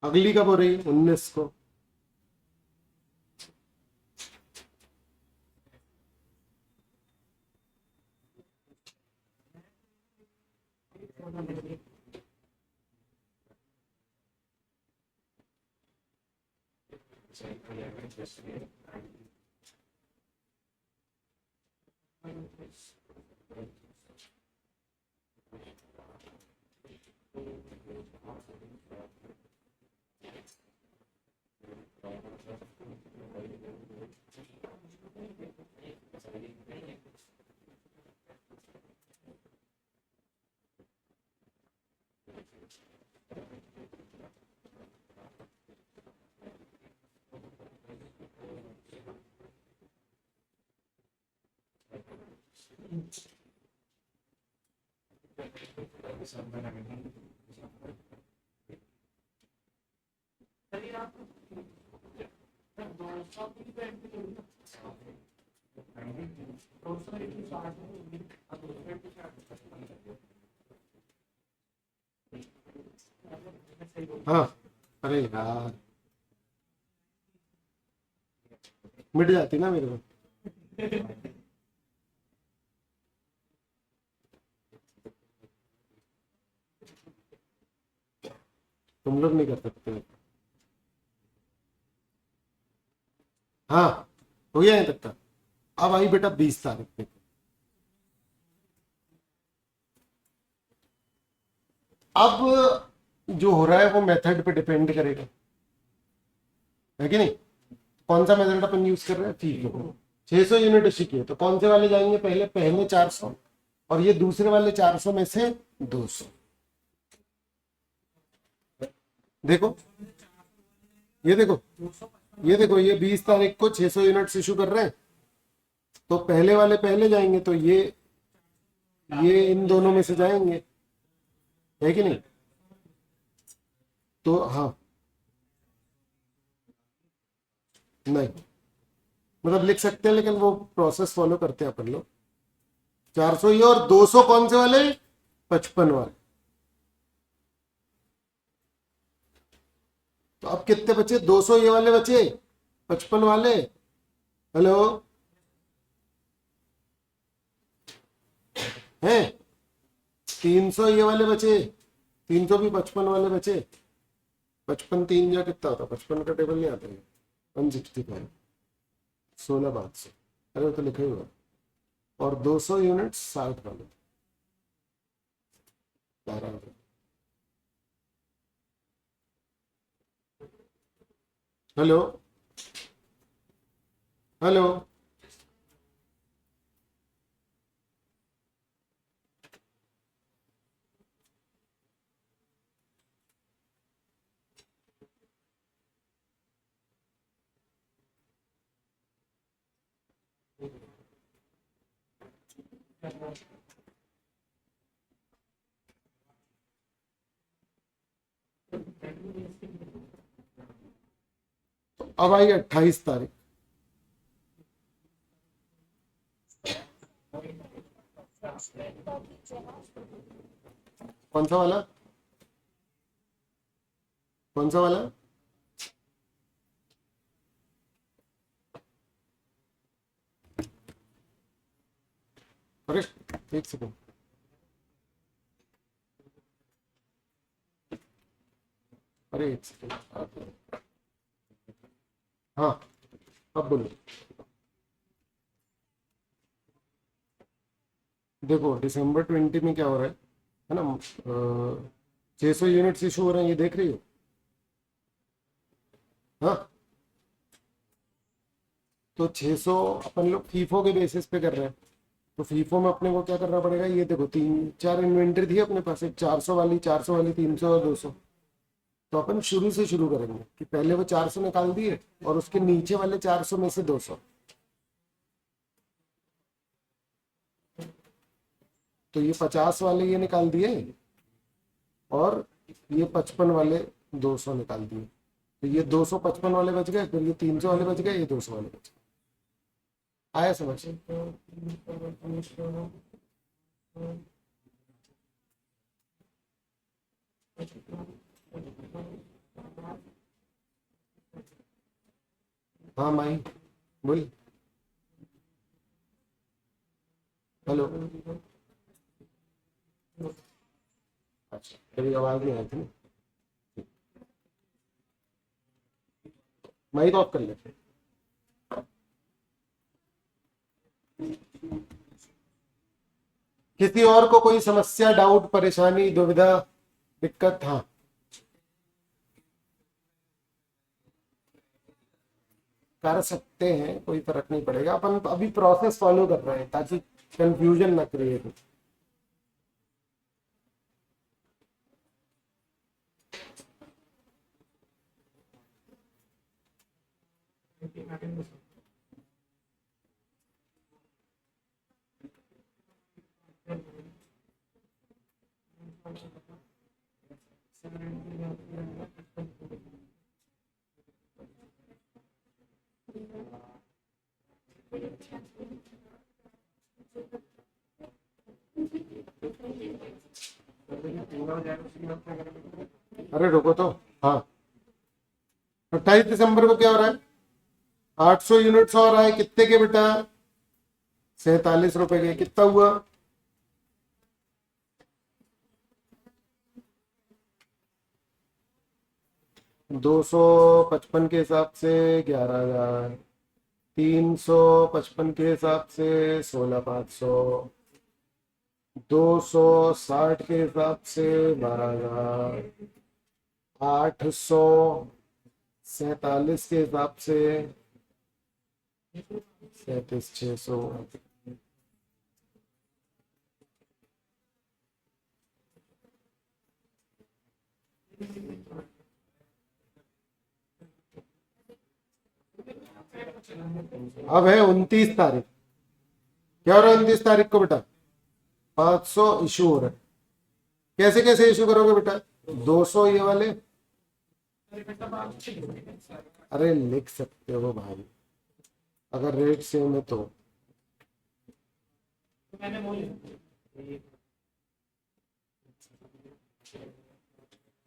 अगली कब हो रही है? 19 को। हाँ। अरे यार, मिट जाती ना मेरे को। तुम लोग नहीं कर सकते। हाँ, हो गया यहाँ तक का। अब आई बेटा 20 तारीख पे। अब जो हो रहा है वो मेथड पे डिपेंड करेगा, है कि नहीं। कौन सा मेथड अपन यूज कर रहे हैं, ठीक है। 600 यूनिट इश्यू किए तो कौन से वाले जाएंगे, पहले पहले 400 और ये दूसरे वाले 400 में से 200। देखो ये देखो, ये देखो, ये 20 तारीख को 600 यूनिट्स इशू कर रहे हैं, तो पहले वाले पहले जाएंगे, तो ये इन दोनों में से जाएंगे, है कि नहीं। तो हाँ, नहीं मतलब लिख सकते हैं, लेकिन वो प्रोसेस फॉलो करते हैं अपन लोग। 400 ये और 200 कौन से वाले, 55 वाले। तो अब कितने बचे, 200 ये वाले बचे, 55 वाले। हेलो, हैं 300 ये वाले बचे, 300 भी 55 वाले बचे। 55 3 या कितना होता, 55 का टेबल नहीं आता है, 165, 16 500, अरे वो तो लिखा ही हुआ। और 200 यूनिट 60 वाले, 12 वाले। हेलो, हेलो, अब आई 28 तारीख। कौन सा वाला, कौन सा वाला, अरे एक सेकंड, अरे एक सेकंड, हाँ अब बोलो। देखो दिसंबर 20 में क्या हो रहा है ना, 600 यूनिट्स इशू हो रहे हैं, ये देख रही हो। हाँ, तो 600 अपन लोग फीफो के बेसिस पे कर रहे हैं, तो फीफो में अपने को क्या करना पड़ेगा, ये देखो 3 4 इन्वेंट्री थी अपने पास, एक 400 वाली, 400 वाली, 300 और 200। तो अपन शुरू से शुरू करेंगे कि पहले वो 400 निकाल दिए और उसके नीचे वाले 400 में से 200। तो ये 50 वाले ये निकाल दिए और ये 55 वाले 200 निकाल दिए। तो ये 255 वाले बच गए, फिर ये 300 वाले बच गए, ये 200 वाले बच गए। आया समझ। हाँ माई बोल। हेलो, अच्छा तेरी आवाज नहीं आई थी ना, माइक ऑफ कर ले। किसी और को कोई समस्या, डाउट, परेशानी, दुविधा, दिक्कत, हाँ कर सकते हैं, कोई फर्क नहीं पड़ेगा। अपन अभी प्रोसेस फॉलो कर रहे हैं ताकि कंफ्यूजन ना क्रिएट हो। अरे रुको तो, हाँ 28 दिसंबर को क्या हो रहा है, 800 यूनिट्स और आए, कितने के बेटा, 47 रुपए के। कितना हुआ, 255 के हिसाब से 11,000, 355 के हिसाब से 16,500, 260 के हिसाब से 12,000, 847 के हिसाब से 37,600, अब है 29 तारीख। क्या हो रहा है 29 तारीख को बेटा? 500 इशू हो रहा है। कैसे कैसे इशू करोगे बेटा? 200 ये वाले, अरे लिख सकते हो भाई अगर रेट सेम है तो।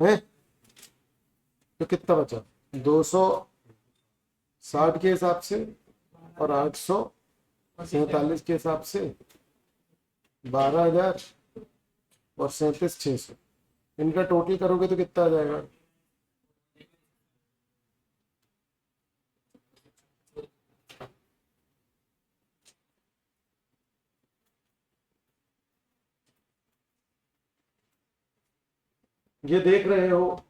है तो कितना बचा? 260 के हिसाब से और 847 के हिसाब से 12,000 और 37,600। इनका टोटल करोगे तो कितना आ जाएगा? ये देख रहे हो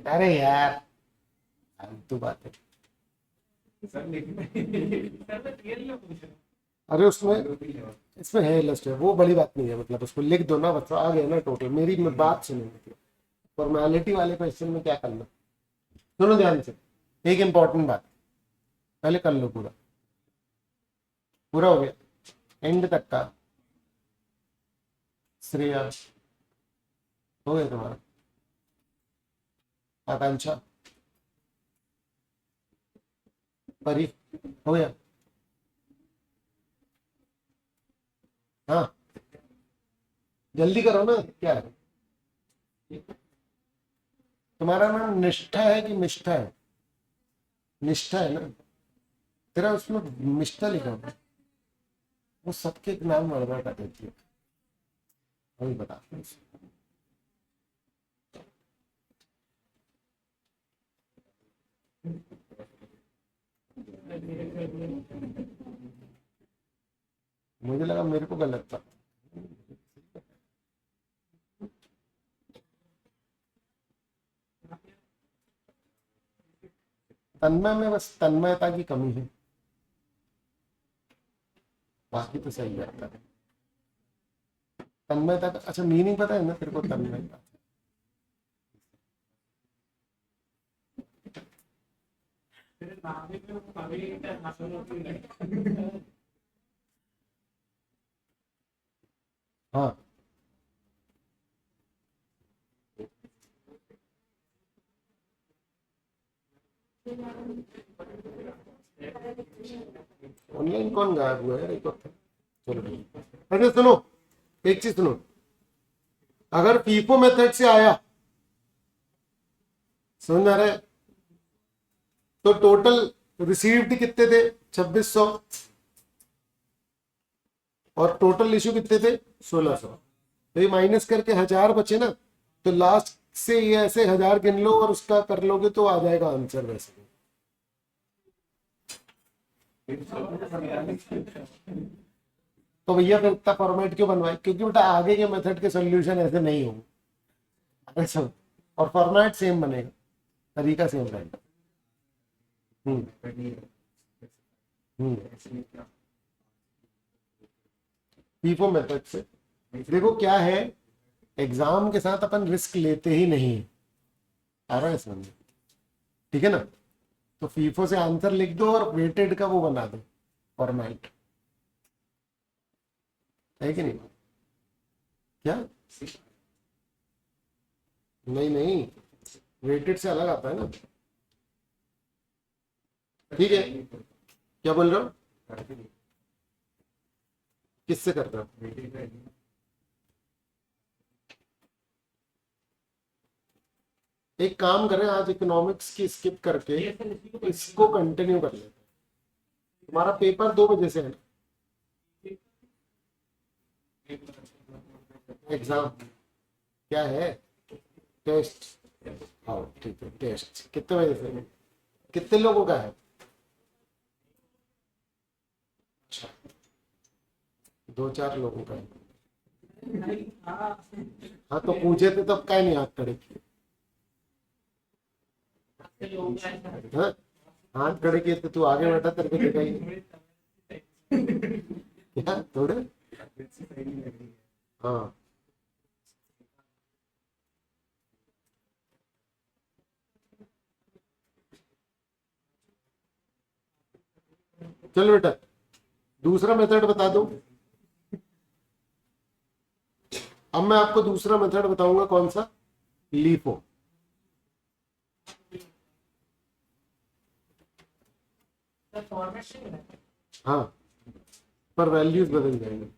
अरे यार फालतू बात है। अरे उसमें इसमें है लिस्ट है, वो बड़ी बात नहीं है, मतलब उसको लिख दो ना, बच्चा आ गया ना टोटल। मेरी में बात सुनो, मतलब फॉर्मेलिटी वाले क्वेश्चन में क्या करना, सुनो ध्यान से। एक इंपॉर्टेंट बात पहले कर लो, पूरा पूरा हो गया एंड तक का। श्रेया हो गया तुम्हारा? आकांक्षा, परी हो गया? हाँ जल्दी करो ना, क्या है तुम्हारा नाम? निष्ठा है कि मिष्ठा है? निष्ठा है ना तेरा, उसमें मिष्ठा लिखा है। वो सबके नाम मरना का देती है, अभी बता। मुझे लगा मेरे को गलत था। तन्मय में बस तन्मयता की कमी है, बाकी तो सही रहता है। तन्मयता का अच्छा मीनिंग पता है ना तेरे को? तन्मयता हाँ ऑनलाइन कौन गायब हुआ है? एक वक्त चलो अच्छा सुनो, एक चीज सुनो। अगर फीफो मेथड से आया, समझ में आ रहा है? तो टोटल रिसीव्ड कितने थे? 2600, और टोटल इशू कितने थे? 1600। तो ये माइनस करके 1000 बचे ना, तो लास्ट से ये ऐसे 1000 गिन लो और उसका कर लोगे तो आ जाएगा आंसर वैसे। तो भैया फिर इतना फॉर्मेट क्यों बनवाए? क्योंकि बेटा आगे के मेथड के सोल्यूशन ऐसे नहीं होंगे। अच्छा, और फॉर्मेट सेम बनेगा, तरीका सेम रहेगा। हम्म हम्म फीफो मेथड से देखो क्या है, एग्जाम के साथ अपन रिस्क लेते ही नहीं है। आ रहा है समझ? ठीक है ना? तो फीफो से आंसर लिख दो और वेटेड का वो बना दो फॉर्मेट, है कि नहीं? क्या? नहीं नहीं, वेटेड से अलग आता है ना। ठीक है, क्या बोल रहे हो? किससे कर रहे हो? एक काम करें, आज इकोनॉमिक्स की स्किप करके इसको कंटिन्यू कर लेते हैं। तुम्हारा पेपर 2 बजे से है ना, एग्जाम क्या है? टेस्ट। हाँ ठीक है, टेस्ट कितने बजे से, कितने लोगों का है? अच्छा, 2-4 लोगों का है। हाँ तो पूछे थे तब क्या नहीं हाथ खड़े किए? हाँ? हाथ खड़े किए तो तू आगे बैठा, तेरे को देखा ही नहीं। क्या थोड़े? हाँ चलो बेटा, दूसरा मेथड बता दो। अब मैं आपको दूसरा मेथड बताऊंगा, कौन सा? लीफो। हाँ, पर वैल्यूज बदल जाएंगे।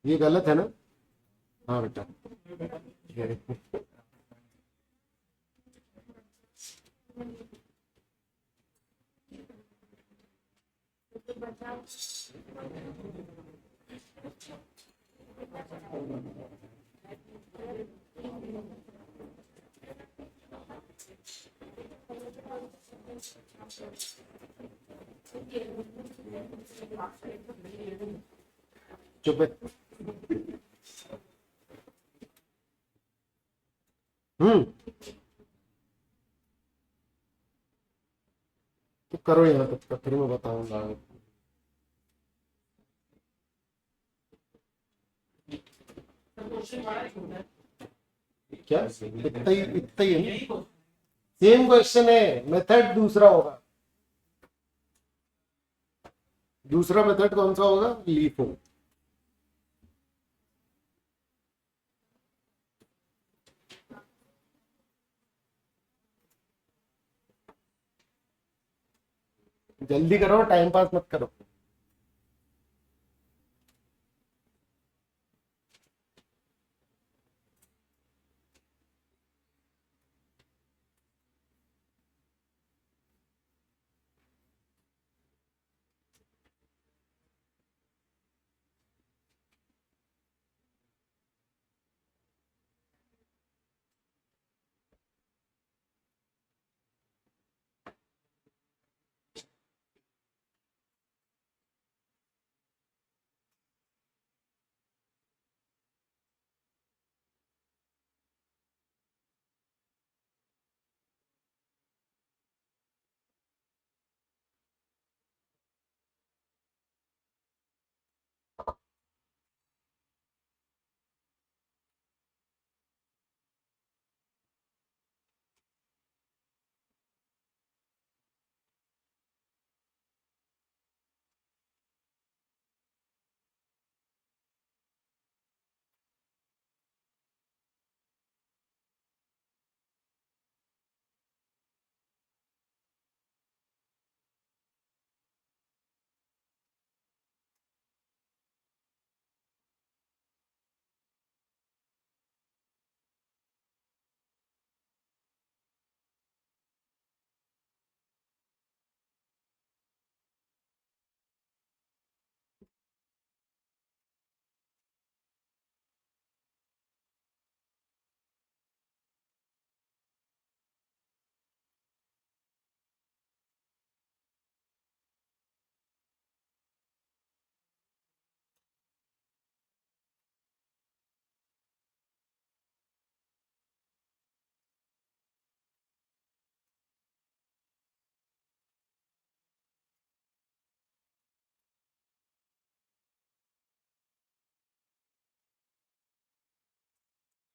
ये गलत है ना? हाँ बेटा। चुप है। हम्म, तो करो यहाँ तक का, फिर मैं बताऊंगा। क्या इतना ही है? सेम क्वेश्चन है, मेथड दूसरा होगा। दूसरा मेथड कौन सा होगा? लीफो। जल्दी करो, टाइम पास मत करो।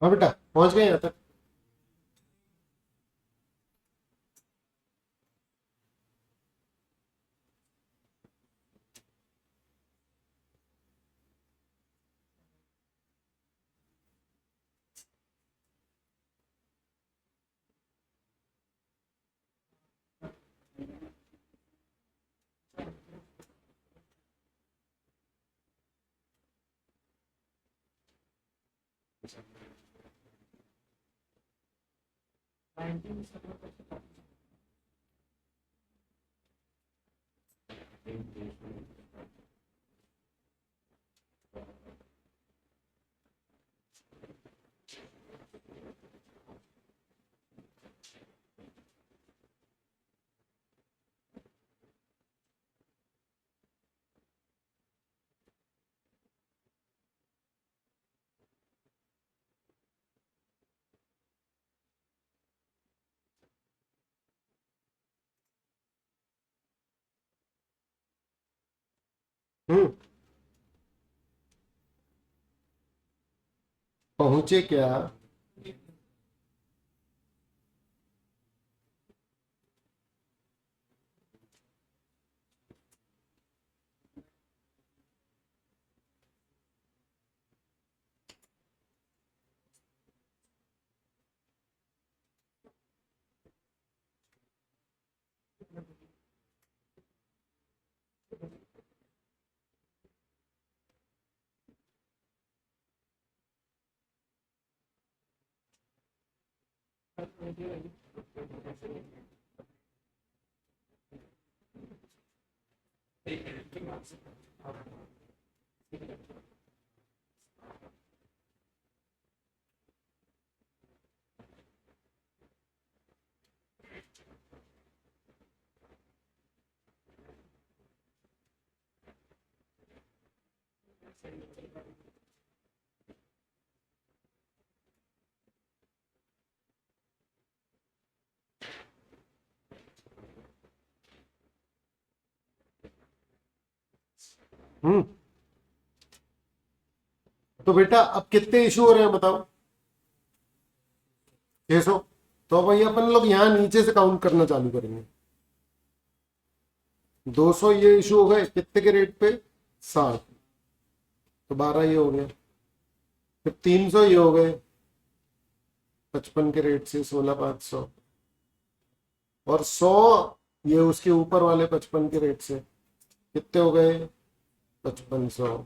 हाँ बेटा, पहुंच गए यहाँ तक। हम्म। पहुंचे क्या? हम्म। तो बेटा अब कितने इशू हो रहे हैं बताओ? 600। तो भाई अपन लोग यहाँ नीचे से काउंट करना चालू करेंगे। 200 ये इशू हो गए कितने के रेट पे? 60। तो 12 ये हो गया। फिर 300 ये हो गए 55 के रेट से, 16,500। और 100 ये उसके ऊपर वाले 55 के रेट से, कितने हो गए? 5500।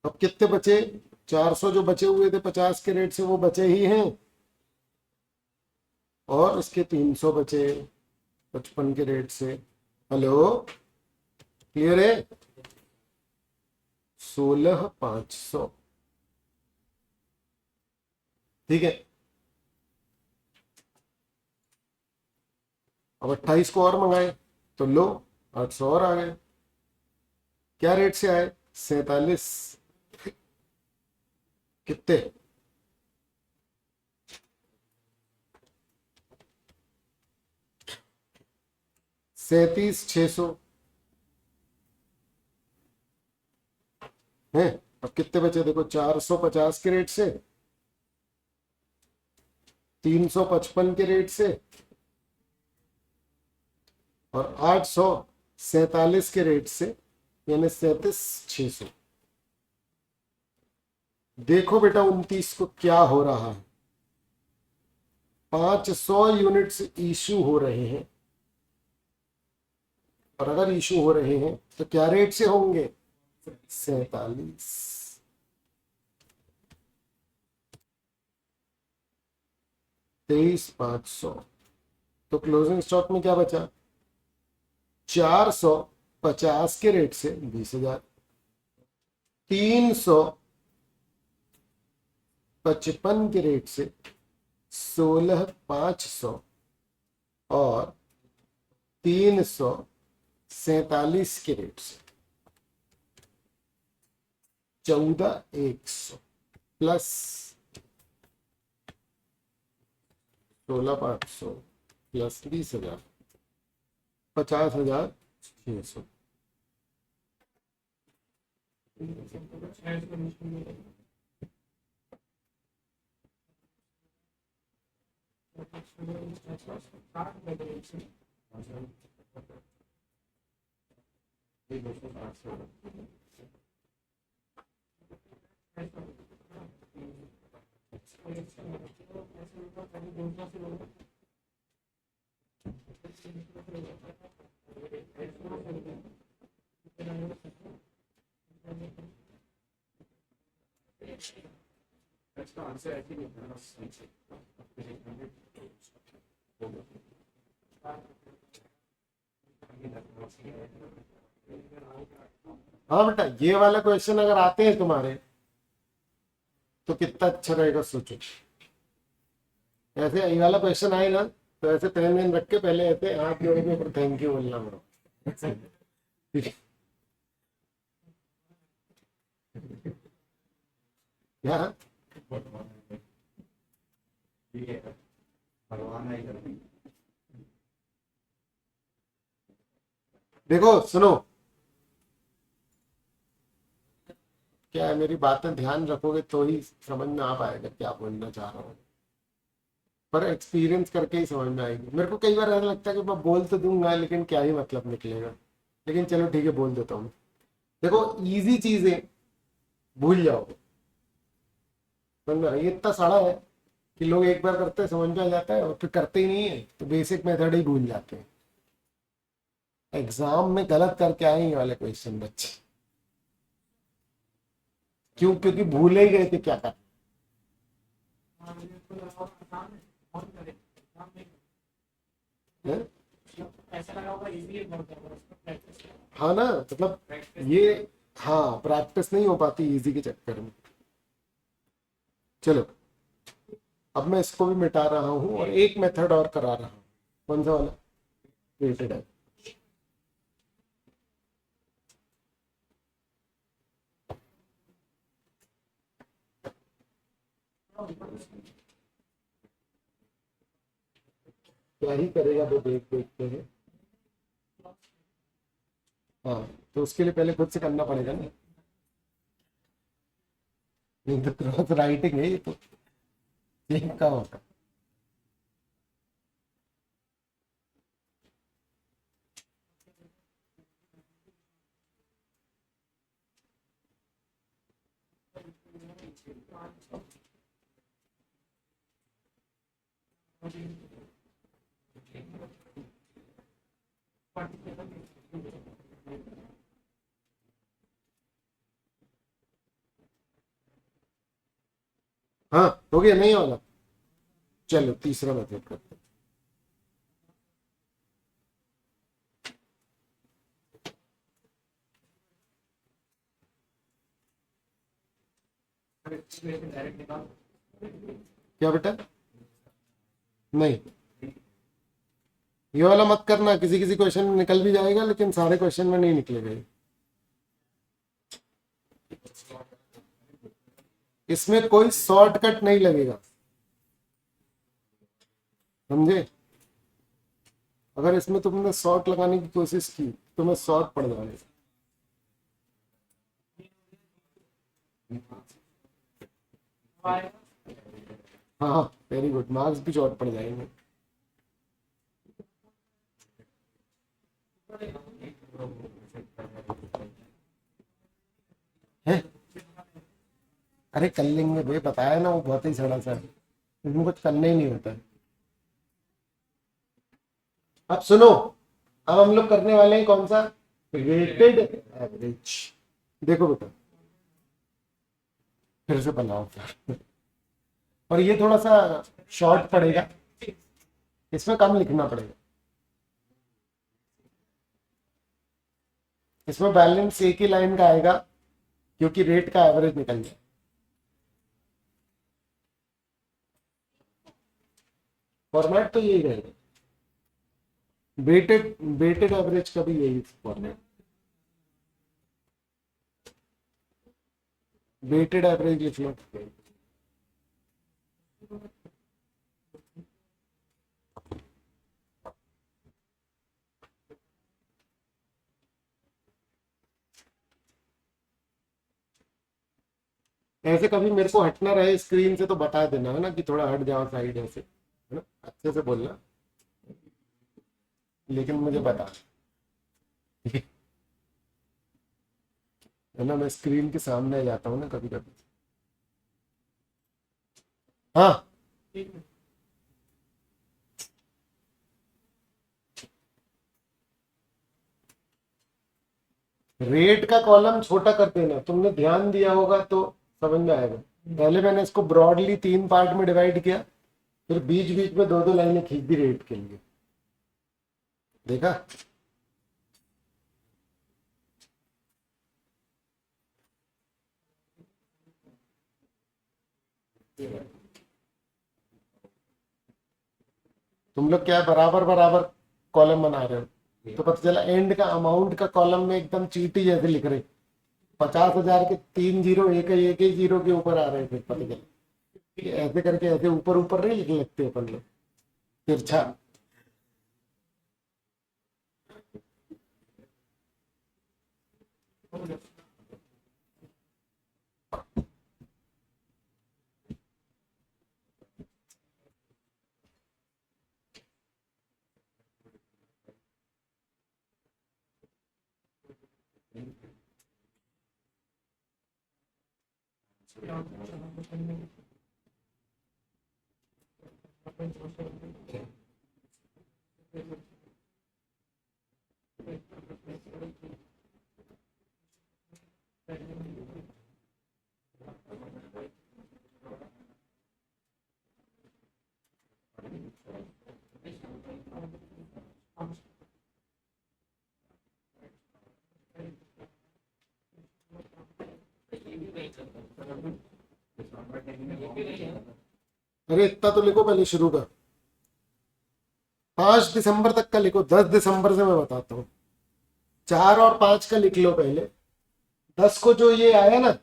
अब कितने बचे? 400 जो बचे हुए थे 50 के रेट से वो बचे ही हैं, और उसके 300 बचे 55 के रेट से। हेलो, क्लियर है? 16,500। ठीक है। अब 28 को और मंगाए तो लो 800 और आ गए। क्या रेट से आए? 47। कितने? 37,600 है। अब कितने बचे देखो, 450 के रेट से, 355 के रेट से, और 847 के रेट से, यानी 37,600। देखो बेटा 29 को क्या हो रहा है। 500 यूनिट्स इशू हो रहे हैं, और अगर इशू हो रहे हैं तो क्या रेट से होंगे? 47। 23,500। तो क्लोजिंग स्टॉक में क्या बचा? 450 के रेट से 20,000, 355 के रेट से 16,500, और 347 के रेट से 14,100, प्लस 16,500 प्लस 20,000, 50,600। हाँ बेटा, ये वाला क्वेश्चन अगर आते हैं तुम्हारे तो कितना अच्छा रहेगा सोचो। ऐसे ये वाला क्वेश्चन आएगा तो ऐसे पेन वेन रख के पहले ऐसे हाथ जोड़ के ऊपर थैंक यू बोलना पड़ो। ठीक है क्या? देखो सुनो, क्या है, मेरी बातें ध्यान रखोगे तो ही समझ में आ पाएगा क्या बोलना चाह रहा हूँ। पर एक्सपीरियंस करके ही समझ में आएगी। मेरे को कई बार ऐसा लगता है कि मैं बोल तो दूंगा लेकिन क्या ही मतलब निकलेगा। लेकिन चलो ठीक है, बोल देता हूँ। देखो, इजी चीजें भूल जाओगे, समझ में ये इतना सड़ा है कि लोग एक बार करते हैं समझ में आ जाता है और फिर करते ही नहीं है, तो बेसिक मेथड ही भूल जाते हैं। एग्जाम में गलत करके आए ये वाले क्वेश्चन बच्चे। क्यों? क्योंकि भूल ही गए थे क्या कर। हाँ ना, मतलब ये, हाँ प्रैक्टिस नहीं हो पाती इजी के चक्कर में। चलो, अब मैं इसको भी मिटा रहा हूँ और एक मेथड और करा रहा हूँ। कौन सा वाला? वेटेड है। क्या ही करेगा वो, देख देखते हैं। हाँ, तो उसके लिए पहले खुद से करना पड़ेगा ना। नहीं तो क्रॉस राइटिंग है ये तो, सेम का होगा। हाँ हो गया, नहीं होगा। चलो तीसरा मेथड करते हैं। क्या बेटा? नहीं, ये वाला मत करना। किसी किसी क्वेश्चन में निकल भी जाएगा लेकिन सारे क्वेश्चन में नहीं निकलेगा ये। इसमें कोई शॉर्टकट नहीं लगेगा, समझे? अगर इसमें तुमने शॉर्ट लगाने की कोशिश की तो तुम्हें शॉर्ट पड़ जाएगा। हाँ वेरी गुड, मार्क्स भी शॉर्ट पड़ जाएंगे। है? अरे कर लेंगे भाई, बताया ना, वो बहुत ही सड़ा सा है, इसमें कुछ करना ही नहीं होता है। अब सुनो, अब हम लोग करने वाले हैं कौन सा? Weighted average. देखो बेटा, फिर से बनाओ और ये थोड़ा सा शॉर्ट पड़ेगा, इसमें कम लिखना पड़ेगा। इसमें बैलेंस एक ही लाइन का आएगा क्योंकि रेट का एवरेज निकल जाए। फॉर्मेट तो यही रहेगा, वेटेड वेटेड एवरेज का भी यही फॉर्मेट। वेटेड एवरेज लिख लो। ऐसे कभी मेरे को हटना रहे स्क्रीन से तो बता देना, है ना, कि थोड़ा हट जाओ साइड ऐसे, है ना, अच्छे से बोलना, लेकिन मुझे बता, है ना, मैं स्क्रीन के सामने आ जाता हूँ ना कभी कभी। हाँ, रेट का कॉलम छोटा कर देना, तुमने ध्यान दिया होगा तो समझ में आएगा। पहले मैंने इसको ब्रॉडली 3 पार्ट में डिवाइड किया, फिर बीच बीच में 2-2 लाइनें खींच दी रेट के लिए। देखा? तुम लोग क्या बराबर बराबर कॉलम बना रहे हो, तो पता चला एंड का अमाउंट का कॉलम में एकदम चीटी जैसे लिख रहे, 50,000 के 3 जीरो एक ही जीरो के ऊपर आ रहे थे। पता चला कि ऐसे करके ऐसे ऊपर ऊपर नहीं लिख लगते अपन लोग तिरछा। अरे इतना तो लिखो पहले शुरू का, 5 दिसंबर तक का लिखो, 10 दिसंबर से मैं बताता हूँ। 4 और 5 का लिख लो पहले, 10 को जो ये आया ना,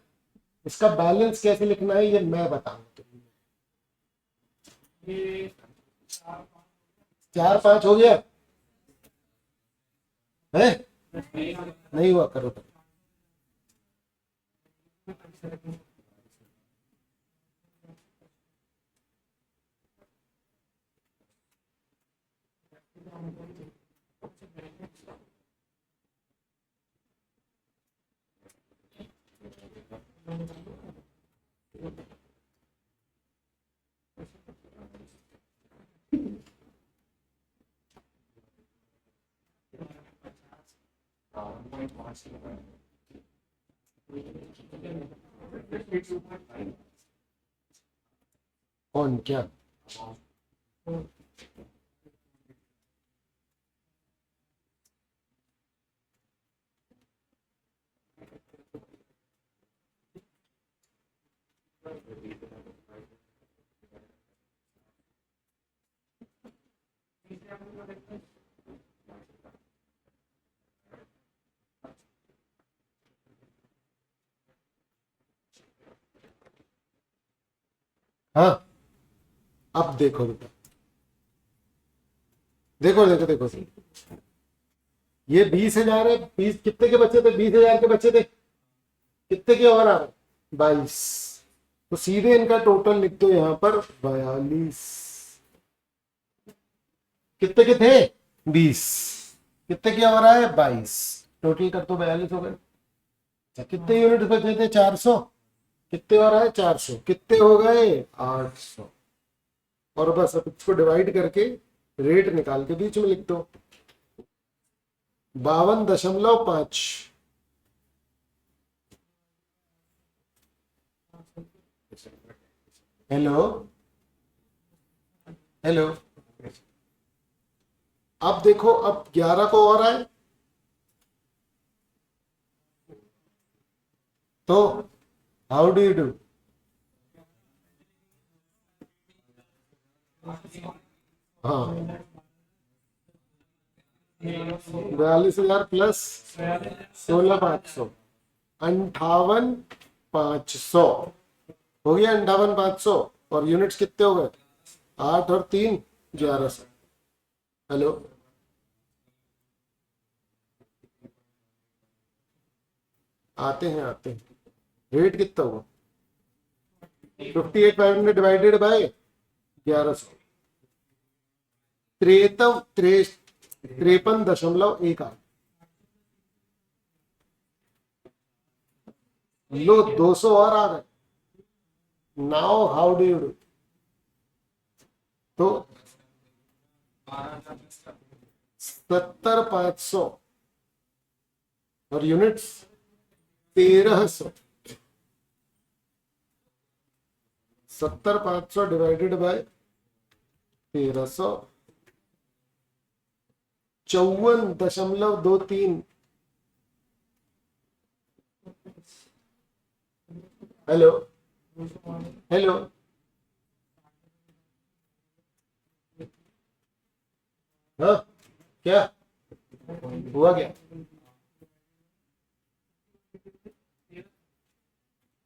इसका बैलेंस कैसे लिखना है ये मैं बताऊंगा तुम्हें। 4-5 हो गया है? नहीं हुआ, करो करो। कौन क्या? हाँ, अब देखो बेटा, देखो देखो देखो, ये 20,000 है, 20 कितने के बच्चे थे? 20,000 के बच्चे थे, कितने के और आ रहे? 22। तो सीधे इनका टोटल लिख दो यहाँ पर 42। कितने के थे? 20। कितने के और आए? 22। टोटल कर तो 42 हो गए। अच्छा, कितने यूनिट बचे थे? 400। कितने और आए? 400। कितने हो गए? 800। और बस अब इसको डिवाइड करके रेट निकाल के बीच में लिख दो, 52.5। हेलो हेलो, अब देखो, अब 11 को और आए तो हाउ डू यू डू? हाँ, 42,000 प्लस 16,500, 58,500 हो गया। 58,500। और यूनिट्स कितने हो गए? 8 और 3 1100। हेलो, आते हैं आते हैं। रेट कितना हुआ? 58,500 डिवाइडेड बाय 1100, 53.18। लो, 200 और आ गए। Now how do you do? तो 70,500 और units 1,300। 70,500 divided by 1354.23। Hello hello, हाँ क्या हुआ क्या?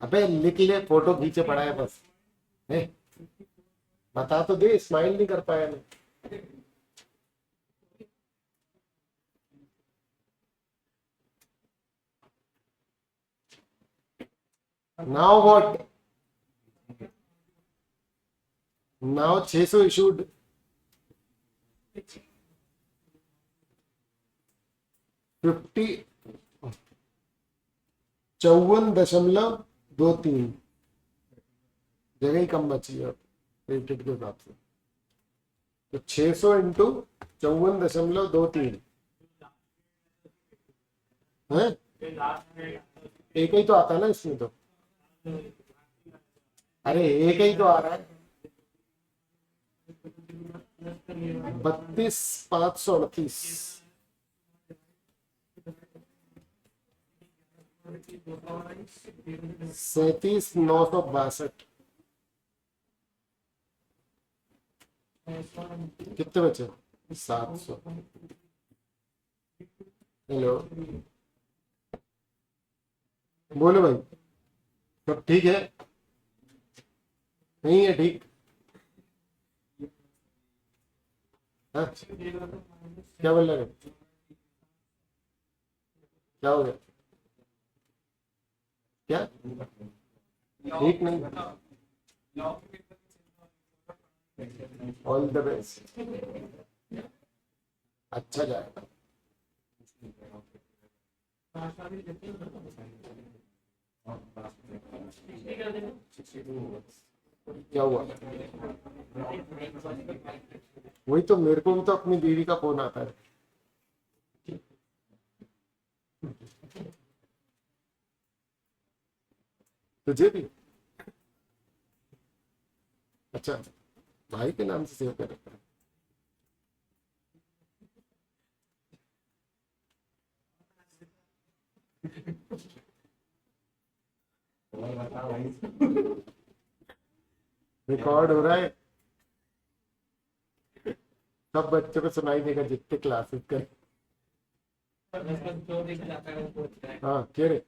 अबे लिख ले, फोटो खींचे पड़ा है बस। है? बता तो दे, स्माइल नहीं कर पाया मैं। Now what? Now 600 issued. 50 54.23 जगह ही कम बची है रेटेड के हिसाब से। तो 600 इंटू 54.23 है। एक ही तो आता है ना इसमें तो। अरे एक ही तो आ रहा है। 32,538। 37,962। कितने बचे? 700। हेलो, बोलो भाई, सब ठीक है? नहीं है ठीक? हाँ? क्या बोल रहे? क्या हो गया? क्या ठीक नहीं? ऑल द बेस्ट, अच्छा जाएगा। क्या हुआ? वही तो, मेरे को भी तो अपनी बीवी का फोन आता है। तुझे भी? अच्छा, भाई के नाम से सेव कर रखा है। रिकॉर्ड हो रहा है, सब बच्चों को सुनाई देगा जितने क्लासेस कर। हाँ क्या रे?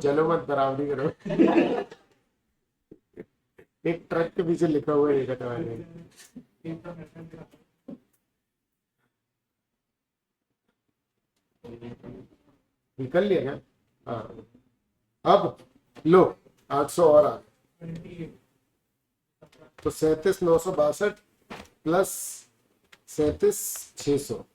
चलो मत बराबरी करो। एक ट्रक के पीछे लिखा हुआ है तुम्हारे। निकल लिया क्या? हाँ, अब लो 800 और आ। तो 37,962 प्लस 37,600,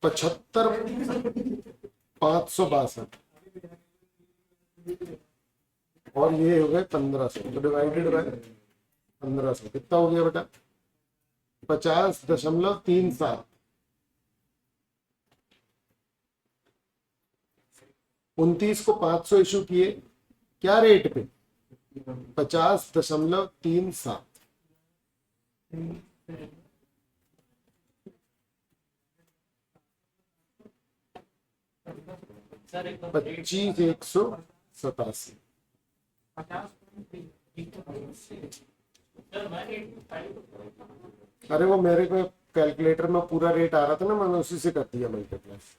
75,562। और ये हो गए 1,500, तो डिवाइडेड बाय 1,500 कितना हो गया बेटा? 50.37। 29 को 500 इशू किए, क्या रेट पे? 50.37। 25,187। अरे वो मेरे को कैलकुलेटर में पूरा रेट आ रहा था ना, मैंने उसी से कर दिया मल्टीप्लस।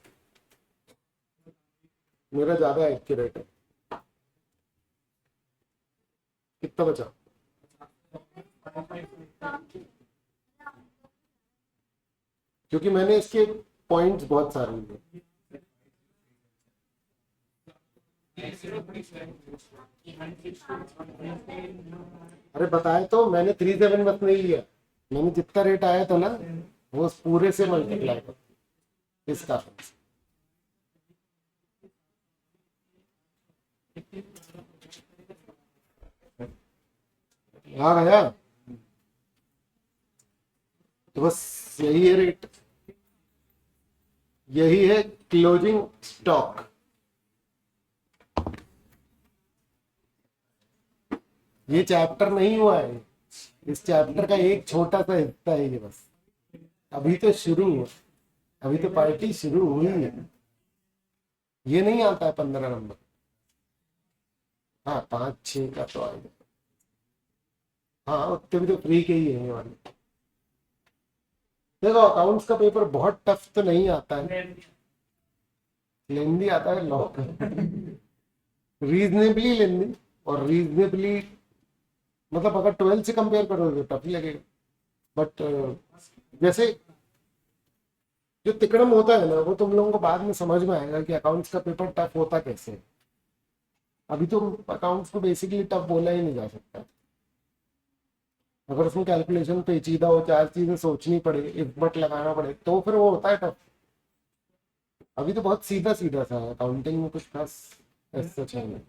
मेरा ज्यादा एक्यूरेट है। कितना बचा? क्योंकि मैंने इसके पॉइंट्स बहुत सारे लिए। अरे बताए तो, मैंने 37 बस नहीं लिया, मैंने जितना रेट आया था ना वो पूरे से मल्टीप्लाई कर, इस कारण से। हाँ भैया, तो बस यही है रेट। यही है क्लोजिंग स्टॉक। ये चैप्टर नहीं हुआ है, इस चैप्टर का एक छोटा सा हिस्सा है ये बस। अभी तो शुरू हुआ, अभी तो पार्टी शुरू हुई है। ये नहीं आता है 15 नंबर। हाँ 5-6 का तो आएगा। हाँ उतने भी तो फ्री के ही है ये वाले। देखो अकाउंट्स का पेपर बहुत टफ तो नहीं आता है, लेंदी आता है लॉ रीजनेबली लेंदी। और रीजनेबली मतलब अगर 12 से कंपेयर करोगे तो टफ ही लगेगा। बट जैसे जो तिकड़म होता है ना, वो तुम लोगों को बाद में समझ में आएगा कि अकाउंट्स का पेपर टफ होता कैसे है। अभी तो अकाउंट्स को बेसिकली टफ बोला ही नहीं जा सकता। अगर उसमें कैलकुलेशन पेचीदा हो, 4 चीजें सोचनी पड़े, इफ बट लगाना पड़े, तो फिर वो होता है टफ। अभी तो बहुत सीधा सीधा सा है, अकाउंटिंग में कुछ खास ऐसा है नहीं।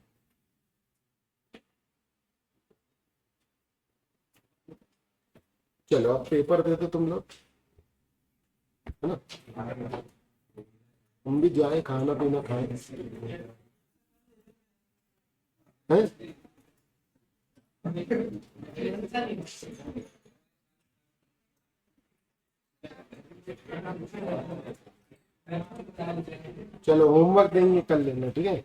चलो अब पेपर दे दो तुम लोग, है ना। हम भी जाए खाना पीना खाए हैं। चलो होमवर्क देंगे कर लेना, ठीक है।